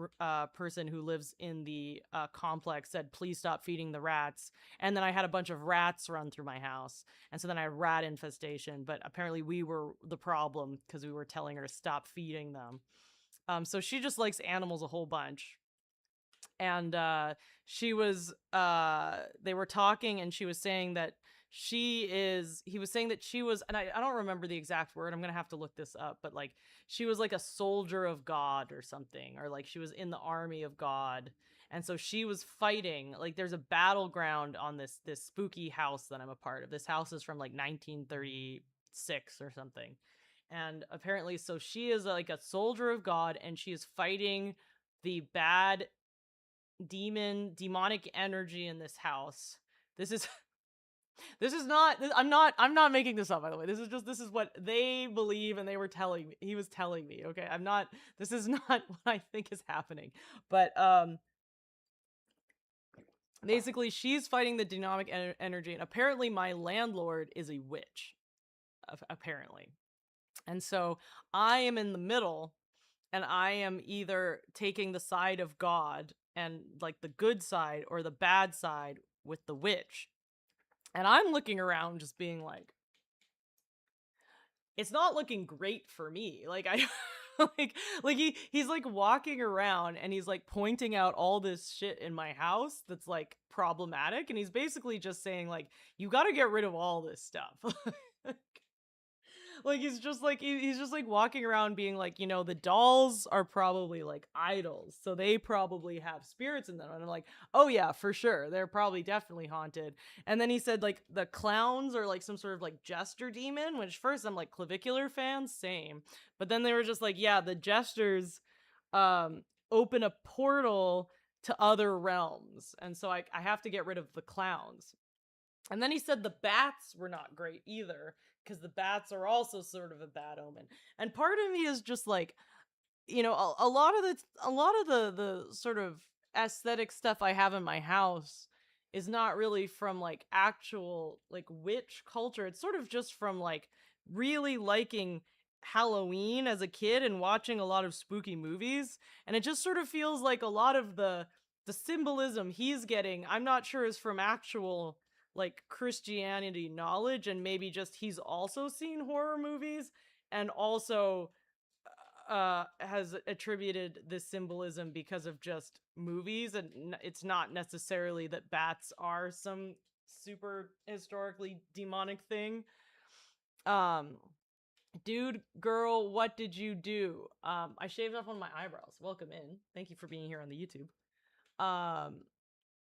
person who lives in the complex said, please stop feeding the rats. And then I had a bunch of rats run through my house. And so then I had rat infestation, but apparently we were the problem because we were telling her to stop feeding them. So she just likes animals a whole bunch. And she was they were talking and she was saying that he was saying that she was, and I don't remember the exact word, I'm gonna have to look this up, but like she was like a soldier of God or something, or like she was in the army of God. And so she was fighting, like there's a battleground on this spooky house that I'm a part of. This house is from like 1936 or something. And apparently so she is like a soldier of God and she is fighting the bad demonic energy in this house. This is this is not I'm not making this up, by the way. This is what they believe and they were telling me. He was telling me, okay? I'm not this is not what I think is happening. But basically she's fighting the demonic energy and apparently my landlord is a witch apparently. And so I am in the middle and I am either taking the side of God and like the good side or the bad side with the witch. And I'm looking around just being like, it's not looking great for me. Like I like he's like walking around and he's like pointing out all this shit in my house that's like problematic and he's basically just saying like you got to get rid of all this stuff. Like he's just like walking around being like, you know, the dolls are probably like idols, so they probably have spirits in them. And I'm like, oh yeah, for sure, they're probably definitely haunted. And then he said like the clowns are like some sort of like jester demon, which first I'm like clavicular fans, same. But then they were just like, yeah, the jesters um open a portal to other realms, and so I have to get rid of the clowns. And then he said the bats were not great either, because the bats are also sort of a bad omen. And part of me is just like, you know, a lot of the sort of aesthetic stuff I have in my house is not really from like actual like witch culture. It's sort of just from like really liking Halloween as a kid and watching a lot of spooky movies. And it just sort of feels like a lot of the symbolism he's getting, I'm not sure is from actual like Christianity knowledge, and maybe just he's also seen horror movies and also has attributed this symbolism because of just movies, and it's not necessarily that bats are some super historically demonic thing. Um, dude, girl, what did you do? I shaved off one of my eyebrows. Welcome in. Thank you for being here on the YouTube.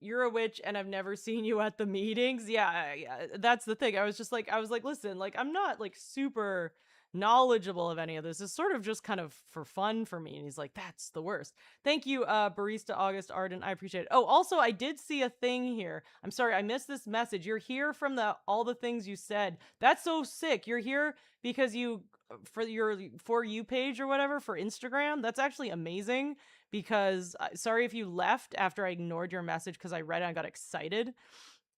You're a witch and I've never seen you at the meetings. Yeah, that's the thing. I was like, listen, like, I'm not like super knowledgeable of any of this. It's sort of just kind of for fun for me. And he's like, that's the worst. Thank you, Barista August Arden. I appreciate it. Oh, also, I did see a thing here. I'm sorry, I missed this message. You're here from all the things you said. That's so sick. You're here because you for your For You page or whatever for Instagram. That's actually amazing because sorry if you left after I ignored your message because I read it and I got excited.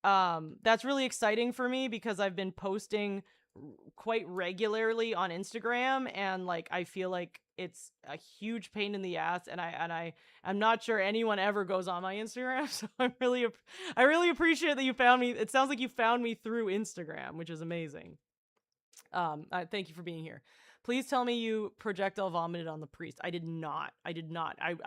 That's really exciting for me because I've been posting quite regularly on Instagram and like I feel like it's a huge pain in the ass and I'm not sure anyone ever goes on my Instagram, so I really appreciate that you found me. It sounds like you found me through Instagram, which is amazing. Thank you for being here. Please tell me you projectile vomited on the priest. I did not. I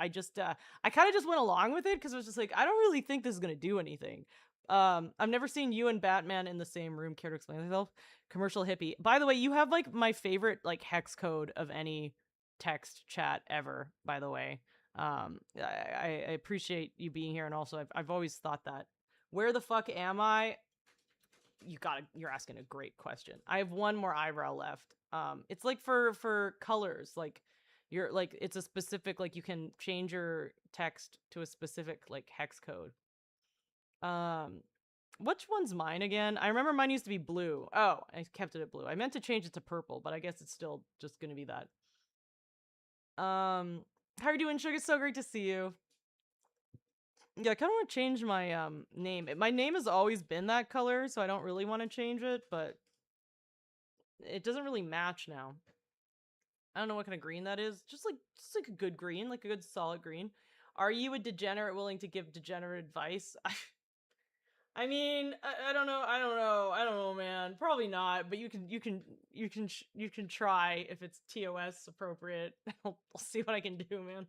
just I kind of just went along with it because I was just like, I don't really think this is gonna do anything. I've never seen you and Batman in the same room. Care to explain yourself? Commercial hippie. By the way, you have like my favorite like hex code of any text chat ever. By the way, I appreciate you being here, and also I've always thought that. Where the fuck am I? You're asking a great question. I have one more eyebrow left. It's like for colors, like you're like it's a specific like you can change your text to a specific like hex code. Which one's mine again? I remember mine used to be blue. Oh, I kept it at blue. I meant to change it to purple, but I guess it's still just gonna be that. How are you doing, Sugar? So great to see you. Yeah, I kind of want to change my name. My name has always been that color, so I don't really want to change it, but it doesn't really match now. I don't know what kind of green that is. Just like a good green, like a good solid green. Are you a degenerate willing to give degenerate advice? I mean, I don't know. I don't know, man. Probably not, but you can try if it's TOS appropriate. I'll see what I can do, man.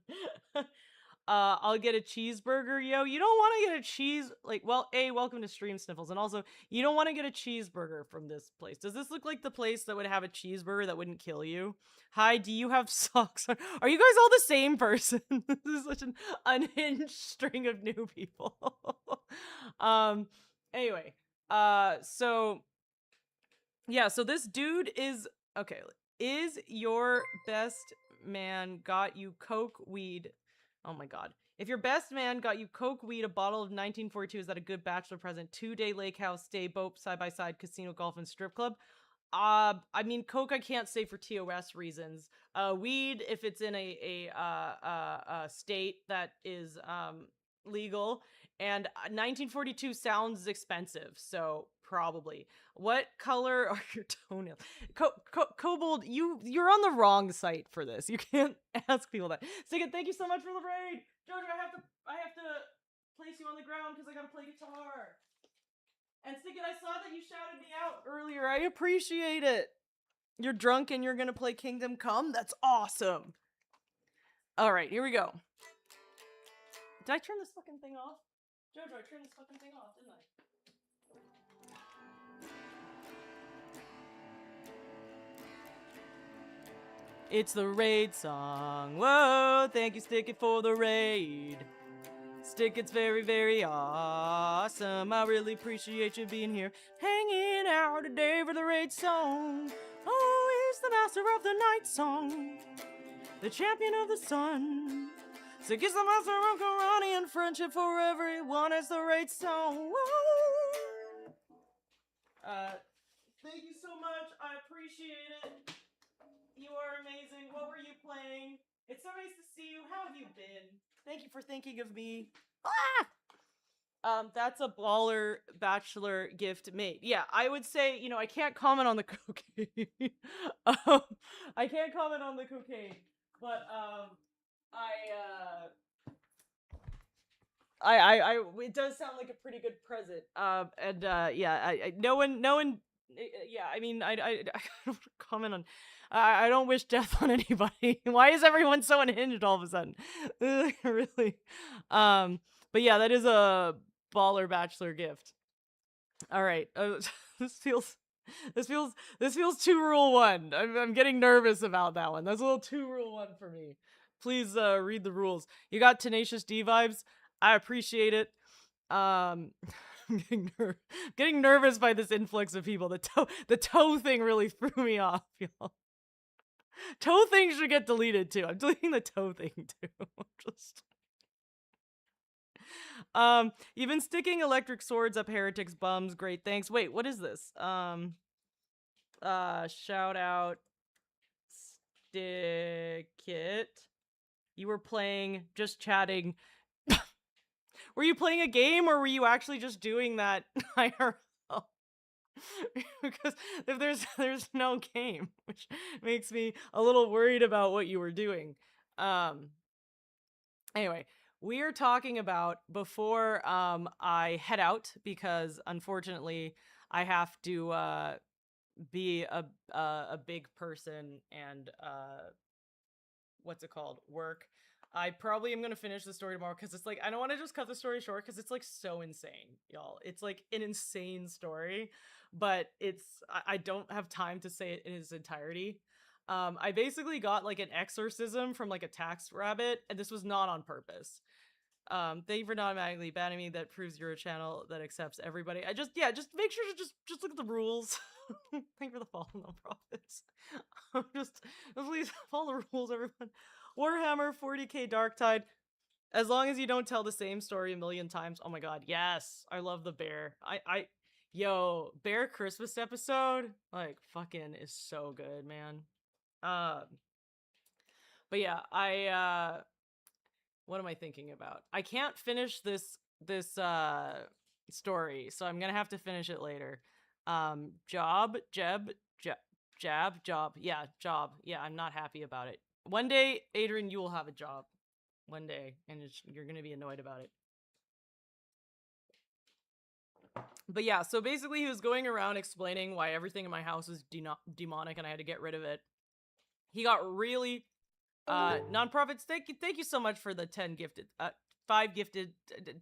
I'll get a cheeseburger, yo. You don't want to get a cheese, like, well, welcome to Stream Sniffles, and also, you don't want to get a cheeseburger from this place. Does this look like the place that would have a cheeseburger that wouldn't kill you? Hi, do you have socks? Are you guys all the same person? This is such an unhinged string of new people. Anyway, so, yeah, so this dude is, okay, is your best man got you coke, weed? Oh my god. If your best man got you coke, weed, a bottle of 1942, is that a good bachelor present? 2-day lake house stay, boat, side-by-side, casino, golf, and strip club? I mean, coke I can't say for TOS reasons. Weed, if it's in a state that is legal, and 1942 sounds expensive, so probably. What color are your toenails? Kobold, you're on the wrong site for this. You can't ask people that. Sigurd, thank you so much for the raid. Jojo, I have to place you on the ground because I gotta play guitar. And Sigurd, I saw that you shouted me out earlier. I appreciate it. You're drunk and you're gonna play Kingdom Come? That's awesome. Alright, here we go. Did I turn this fucking thing off? Jojo, I turned this fucking thing off, didn't I? It's the raid song. Whoa, thank you, Stick It, for the raid. Stick It's very, very awesome. I really appreciate you being here, hanging out today for the raid song. Oh, he's the master of the night song, the champion of the sun. Stick is the master of karate and friendship for everyone as the raid song. Whoa. Thank you so much. I appreciate it. You are amazing. What were you playing? It's so nice to see you. How have you been? Thank you for thinking of me. Ah! That's a baller bachelor gift made. Yeah, I would say, you know, I can't comment on the cocaine. I can't comment on the cocaine, but, it does sound like a pretty good present. Yeah, no one, yeah, I mean, I don't comment on, I don't wish death on anybody. Why is everyone so unhinged all of a sudden? Really? But yeah, that is a baller bachelor gift. All right. This feels this feels too rule one. I'm getting nervous about that one. That's a little too rule one for me. Please read the rules. You got Tenacious D vibes. I appreciate it. I'm getting nervous by this influx of people. The toe thing really threw me off, y'all. Toe thing should get deleted too. I'm deleting the toe thing too. Just you've been sticking electric swords up heretics bums. Great, thanks. Wait, what is this? Shout out Stick It. You were playing, just chatting. Were you playing a game or were you actually just doing that IRL? Because if there's no game, which makes me a little worried about what you were doing. Anyway, we are talking about before I head out, because unfortunately I have to be a big person and what's it called, work. I probably am gonna finish the story tomorrow because it's like I don't want to just cut the story short because it's like so insane, y'all. It's like an insane story, but I don't have time to say it in its entirety. I basically got like an exorcism from like a tax rabbit, and this was not on purpose. Thank you for not automatically banning me. That proves you're a channel that accepts everybody. Just make sure to just look at the rules. Thank you for the follow, no profits. just please follow the rules, everyone. Warhammer 40k Darktide. As long as you don't tell the same story a million times. Oh my god, yes. I love the bear. Yo, bear Christmas episode, like, fucking is so good, man. But yeah, what am I thinking about? I can't finish this story, so I'm gonna have to finish it later. Job. Yeah, job. Yeah, I'm not happy about it. One day, Adrian, you will have a job. One day, and you're gonna be annoyed about it. But yeah, so basically he was going around explaining why everything in my house is demonic and I had to get rid of it. He got really nonprofits, thank you so much for the 10 gifted 5 gifted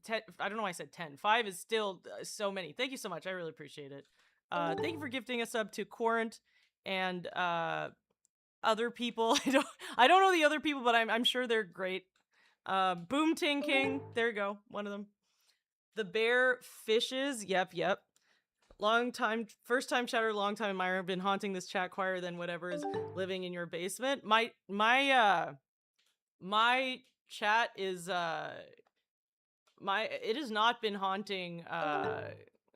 10. I don't know why I said 10. 5 is still so many. Thank you so much. I really appreciate it. Thank you for gifting a sub to Quarant and other people. I don't know the other people, but I'm sure they're great. Boom Ting King, there you go, one of them. The bear fishes, yep. Long time, first time chatter, long time admirer, been haunting this chat choir than whatever is living in your basement. My chat is it has not been haunting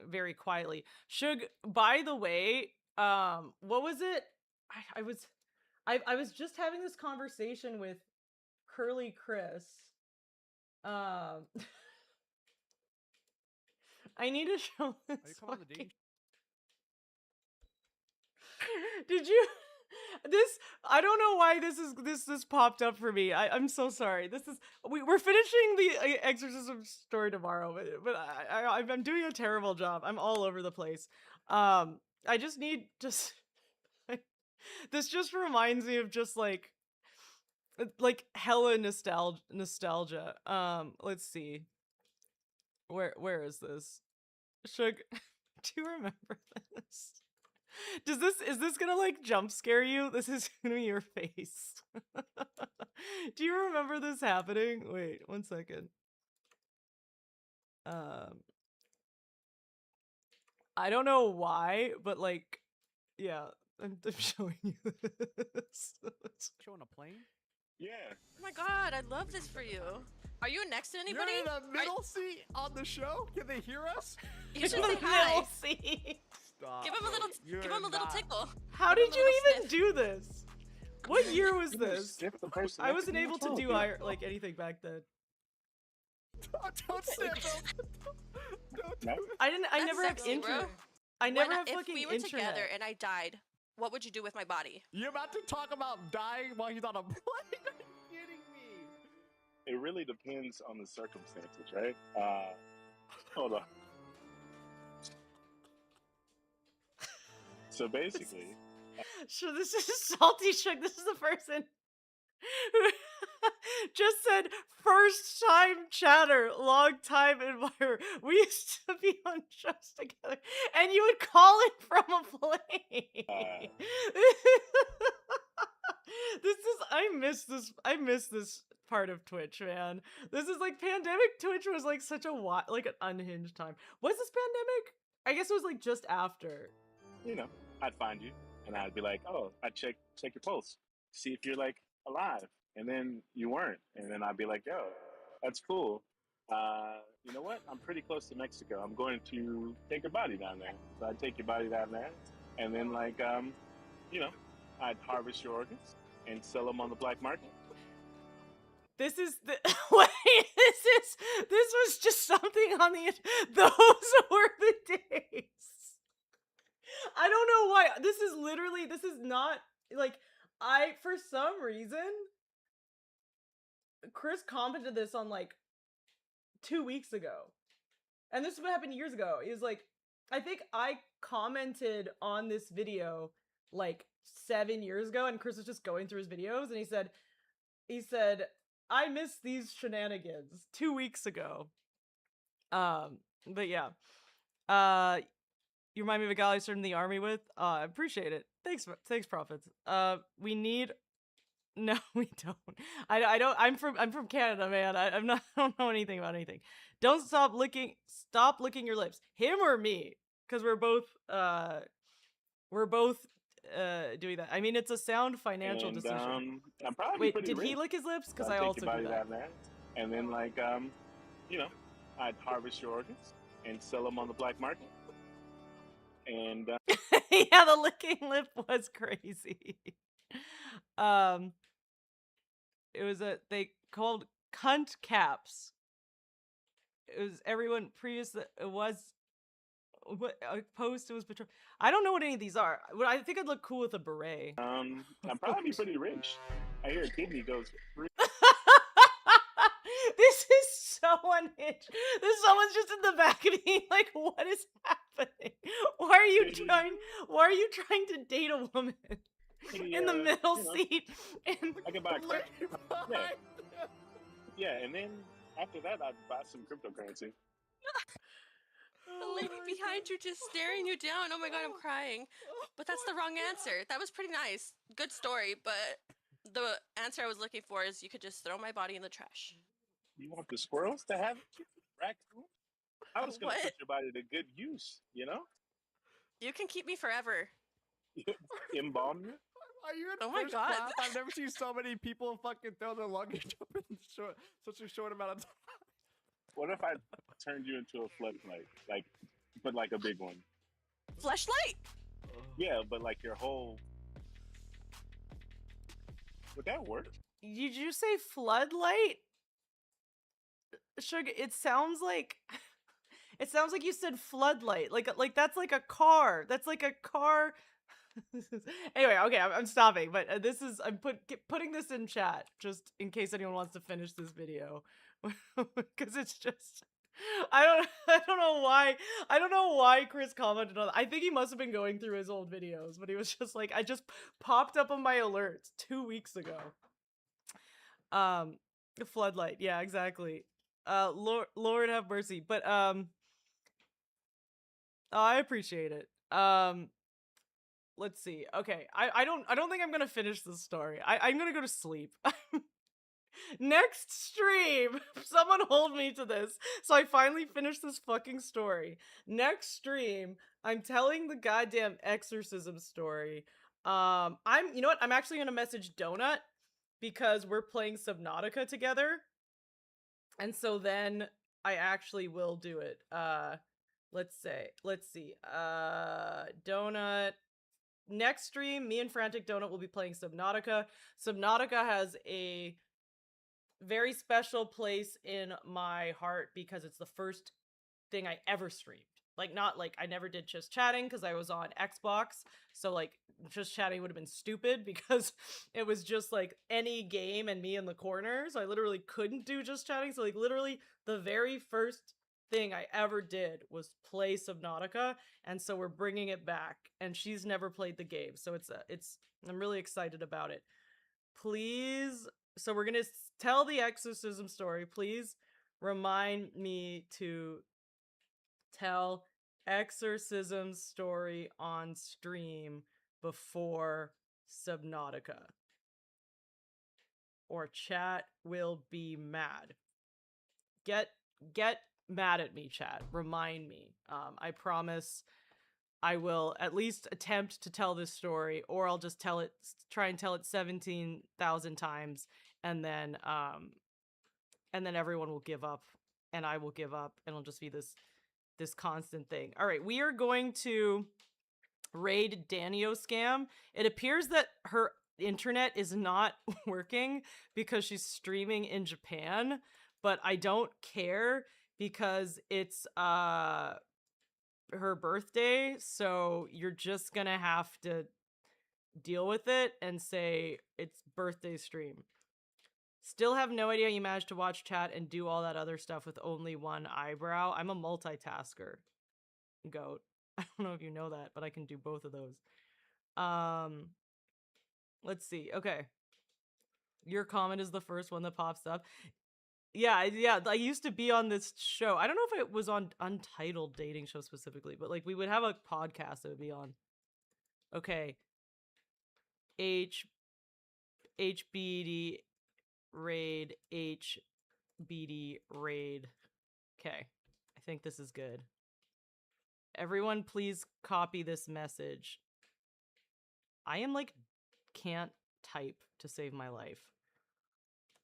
very quietly. Shug, by the way, what was it? I was just having this conversation with Curly Chris. I need to show this. Are you coming on the dating? Did you? This, I don't know why this popped up for me. I'm so sorry. We're finishing the exorcism story tomorrow, but I'm doing a terrible job. I'm all over the place. I just need just this just reminds me of just like hella nostalgia. Let's see. Where is this? Shug, do you remember this? Is this gonna like jump scare you? This is gonna be your face. Do you remember this happening? Wait, 1 second. I don't know why, but like, yeah, I'm showing you this. Showing a plane? Yeah. Oh my god, I love this for you. Are you next to anybody? You're in the middle seat on the show? Can they hear us? You should In the say hi. middle seat. Stop. Give him a little tickle. How Give him did a you little even sniff. do this? What year was this? Skip the person I next wasn't to me able as to well, do dude. like anything back then. Don't stand up. Don't do No. it. I That's never have sexy, bro. internet. I never have if fucking we were internet. together and I died, what would you do with my body? You're about to talk about dying while he's on a plane? Are you kidding me? It really depends on the circumstances, right? Hold on. So basically, So this is Salty Shook. This is the person who just said first time chatter, long time admirer. We used to be on shows together, and you would call it from a plane. I miss this part of Twitch, man. This is like pandemic Twitch was like such a like an unhinged time. Was this pandemic? I guess it was like just after. You know, I'd find you and I'd be like, oh, I'd check your pulse, see if you're like alive. And then you weren't. And then I'd be like, yo, that's cool. You know what? I'm pretty close to Mexico. I'm going to take your body down there. So I'd take your body down there. And then like, you know, I'd harvest your organs and sell them on the black market. This is the wait. This was just something on the. Those were the days. I don't know why. This is not like for some reason. Chris commented this on like 2 weeks ago, and this would happen years ago. He was like, I think I commented on this video like 7 years ago, and Chris was just going through his videos, and he said, I missed these shenanigans 2 weeks ago. But yeah. You remind me of a guy I served in the army with. I appreciate it. Thanks, Prophets. We need. No, we don't. I don't. I'm from Canada, man. I don't know anything about anything. Don't stop licking. Stop licking your lips. Him or me? Because we're both doing that. I mean, it's a sound financial decision. I'm probably Wait, pretty did rich. he lick his lips? Because So I'd I take also your body do that. down there, and then like, you know, I'd harvest your organs and sell them on the black market. And Yeah, the licking lip was crazy. It was they called cunt caps. It was everyone previous. It was what a post. It was between. I don't know what any of these are. I think I'd look cool with a beret. I'm probably pretty rich. I hear a kidney goes free. This is so unhinged. There's someone's just in the back of me like, what is happening? Why are you trying to date a woman in the middle seat? And I can buy a credit. Yeah, and then after that, I'd buy some cryptocurrency. The lady behind you just staring you down. Oh my god, I'm crying. But that's the wrong answer. That was pretty nice. Good story, but the answer I was looking for is you could just throw my body in the trash. You want the squirrels to have it? Raccoon? I was going to What? put your body to good use, you know? You can keep me forever. Embalm you? Are you in Oh my first God. class? I've never seen so many people fucking throw their luggage up in such a short amount of time. What if I turned you into a floodlight? Like, but like a big one. Fleshlight? Yeah, but like your whole... Would that work? Did you say floodlight? Sugar, it sounds like you said floodlight. Like that's like a car. That's like a car. Anyway, okay, I'm stopping. But I'm putting this in chat just in case anyone wants to finish this video, because it's just I don't know why Chris commented on that. I think he must have been going through his old videos, but he was just like, I just popped up on my alerts 2 weeks ago. Floodlight, yeah, exactly. Lord have mercy. But oh, I appreciate it. Let's see. Okay, I don't think I'm gonna finish this story. I'm gonna go to sleep. Next stream, someone hold me to this, so I finally finish this fucking story. Next stream, I'm telling the goddamn exorcism story. You know what? I'm actually gonna message Donut because we're playing Subnautica together, and so then I actually will do it. Let's see. Donut. Next stream, me and Frantic Donut will be playing Subnautica. Subnautica has a very special place in my heart because it's the first thing I ever streamed. Like, not like I never did just chatting because I was on Xbox, so like just chatting would have been stupid because it was just like any game and me in the corner, so I literally couldn't do just chatting. So like literally the very first thing I ever did was play Subnautica, and so we're bringing it back, and she's never played the game, so I'm really excited about it. Please, so we're gonna tell the exorcism story. Please remind me to tell exorcism story on stream before Subnautica, or chat will be mad. Get mad at me, chat. Remind me. I promise I will at least attempt to tell this story, or I'll just try and tell it 17,000 times, and then everyone will give up, and I will give up, and it'll just be this constant thing. All right, we are going to raid Danio Scam. It appears that her internet is not working because she's streaming in Japan, but I don't care because it's her birthday, so you're just gonna have to deal with it and say it's birthday stream. Still have no idea you managed to watch chat and do all that other stuff with only one eyebrow. I'm a multitasker, goat. I don't know if you know that, but I can do both of those. Let's see. Okay. Your comment is the first one that pops up. Yeah, I used to be on this show. I don't know if it was on Untitled Dating Show specifically, but like we would have a podcast that would be on. Okay. HBD raid, HBD raid. Okay. I think this is good. Everyone please copy this message. I am like can't type to save my life.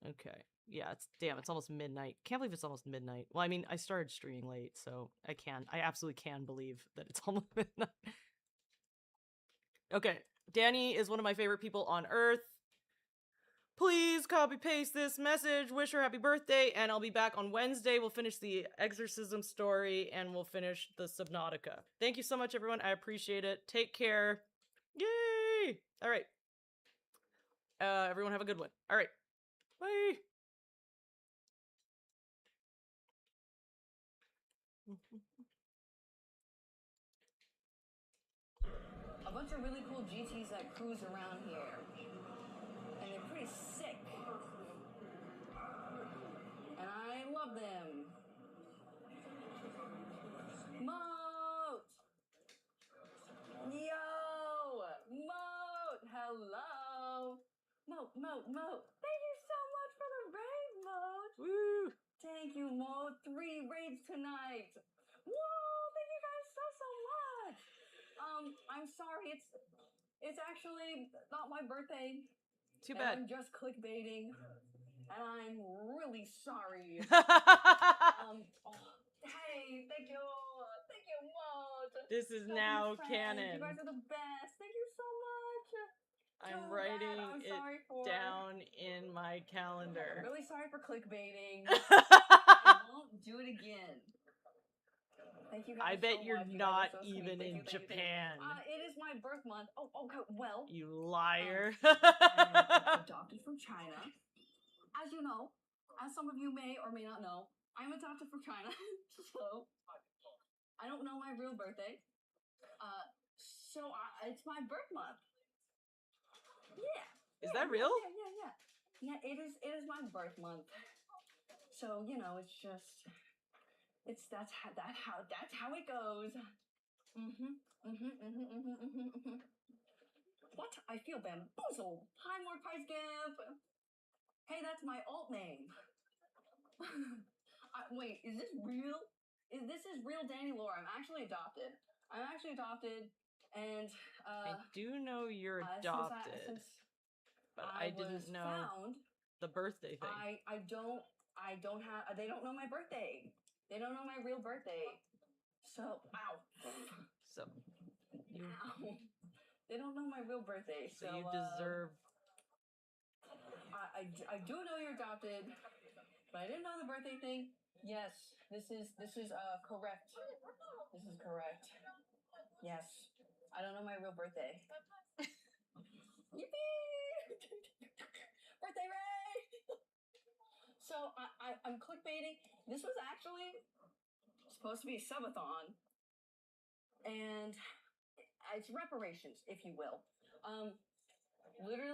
Okay. Yeah, it's almost midnight. Can't believe it's almost midnight. Well, I mean, I started streaming late, so I absolutely can believe that it's almost midnight. Okay. Danny is one of my favorite people on earth. Please copy paste this message, wish her happy birthday, and I'll be back on Wednesday. We'll finish the exorcism story and we'll finish the Subnautica. Thank you so much, everyone. I appreciate it. Take care. Yay! All right. Everyone have a good one. All right. Bye. A bunch of really cool GTs that cruise around here. And they're pretty sick. And I love them. Moat! Yo! Moat! Hello! Moat. Thank you so much for the raid, Moat! Woo! Thank you, Moat. 3 raids tonight. Woo! Thank you guys so much. I'm sorry. It's actually not my birthday. Too bad. I'm just clickbaiting. And I'm really sorry. Hey, thank you, Moat. This is Don't be now friends. canon. You guys are the best. Thank you so much. I'm Too writing bad. I'm it sorry for... down in my I'm calendar. really sorry for clickbaiting. I won't do it again. Thank you guys I bet so you're much. You not guys are so sweet. even Thank in you. Japan. It is my birth month. Oh, okay. Well, You liar. I'm adopted from China. As you know, as some of you may or may not know, I'm adopted from China. So I don't know my real birthday. It's my birth month. Yeah. Is that real? Yeah. Yeah, it is my birth month. So, you know, that's how it goes. What? I feel bamboozled. Hi, more price give. Hey, that's my alt name. Wait, is this real? This is real Danny lore. I'm actually adopted, and I do know you're adopted, but I didn't know the birthday thing. I don't have. They don't know my birthday. They don't know my real birthday. So, ow. So, you. Ow. They don't know my real birthday. So you deserve. I do know you're adopted, but I didn't know the birthday thing. Yes, this is correct. This is correct. Yes, I don't know my real birthday. Yippee! Birthday Ray! So I'm clickbaiting. This was actually supposed to be a subathon, and it's reparations, if you will. Literally.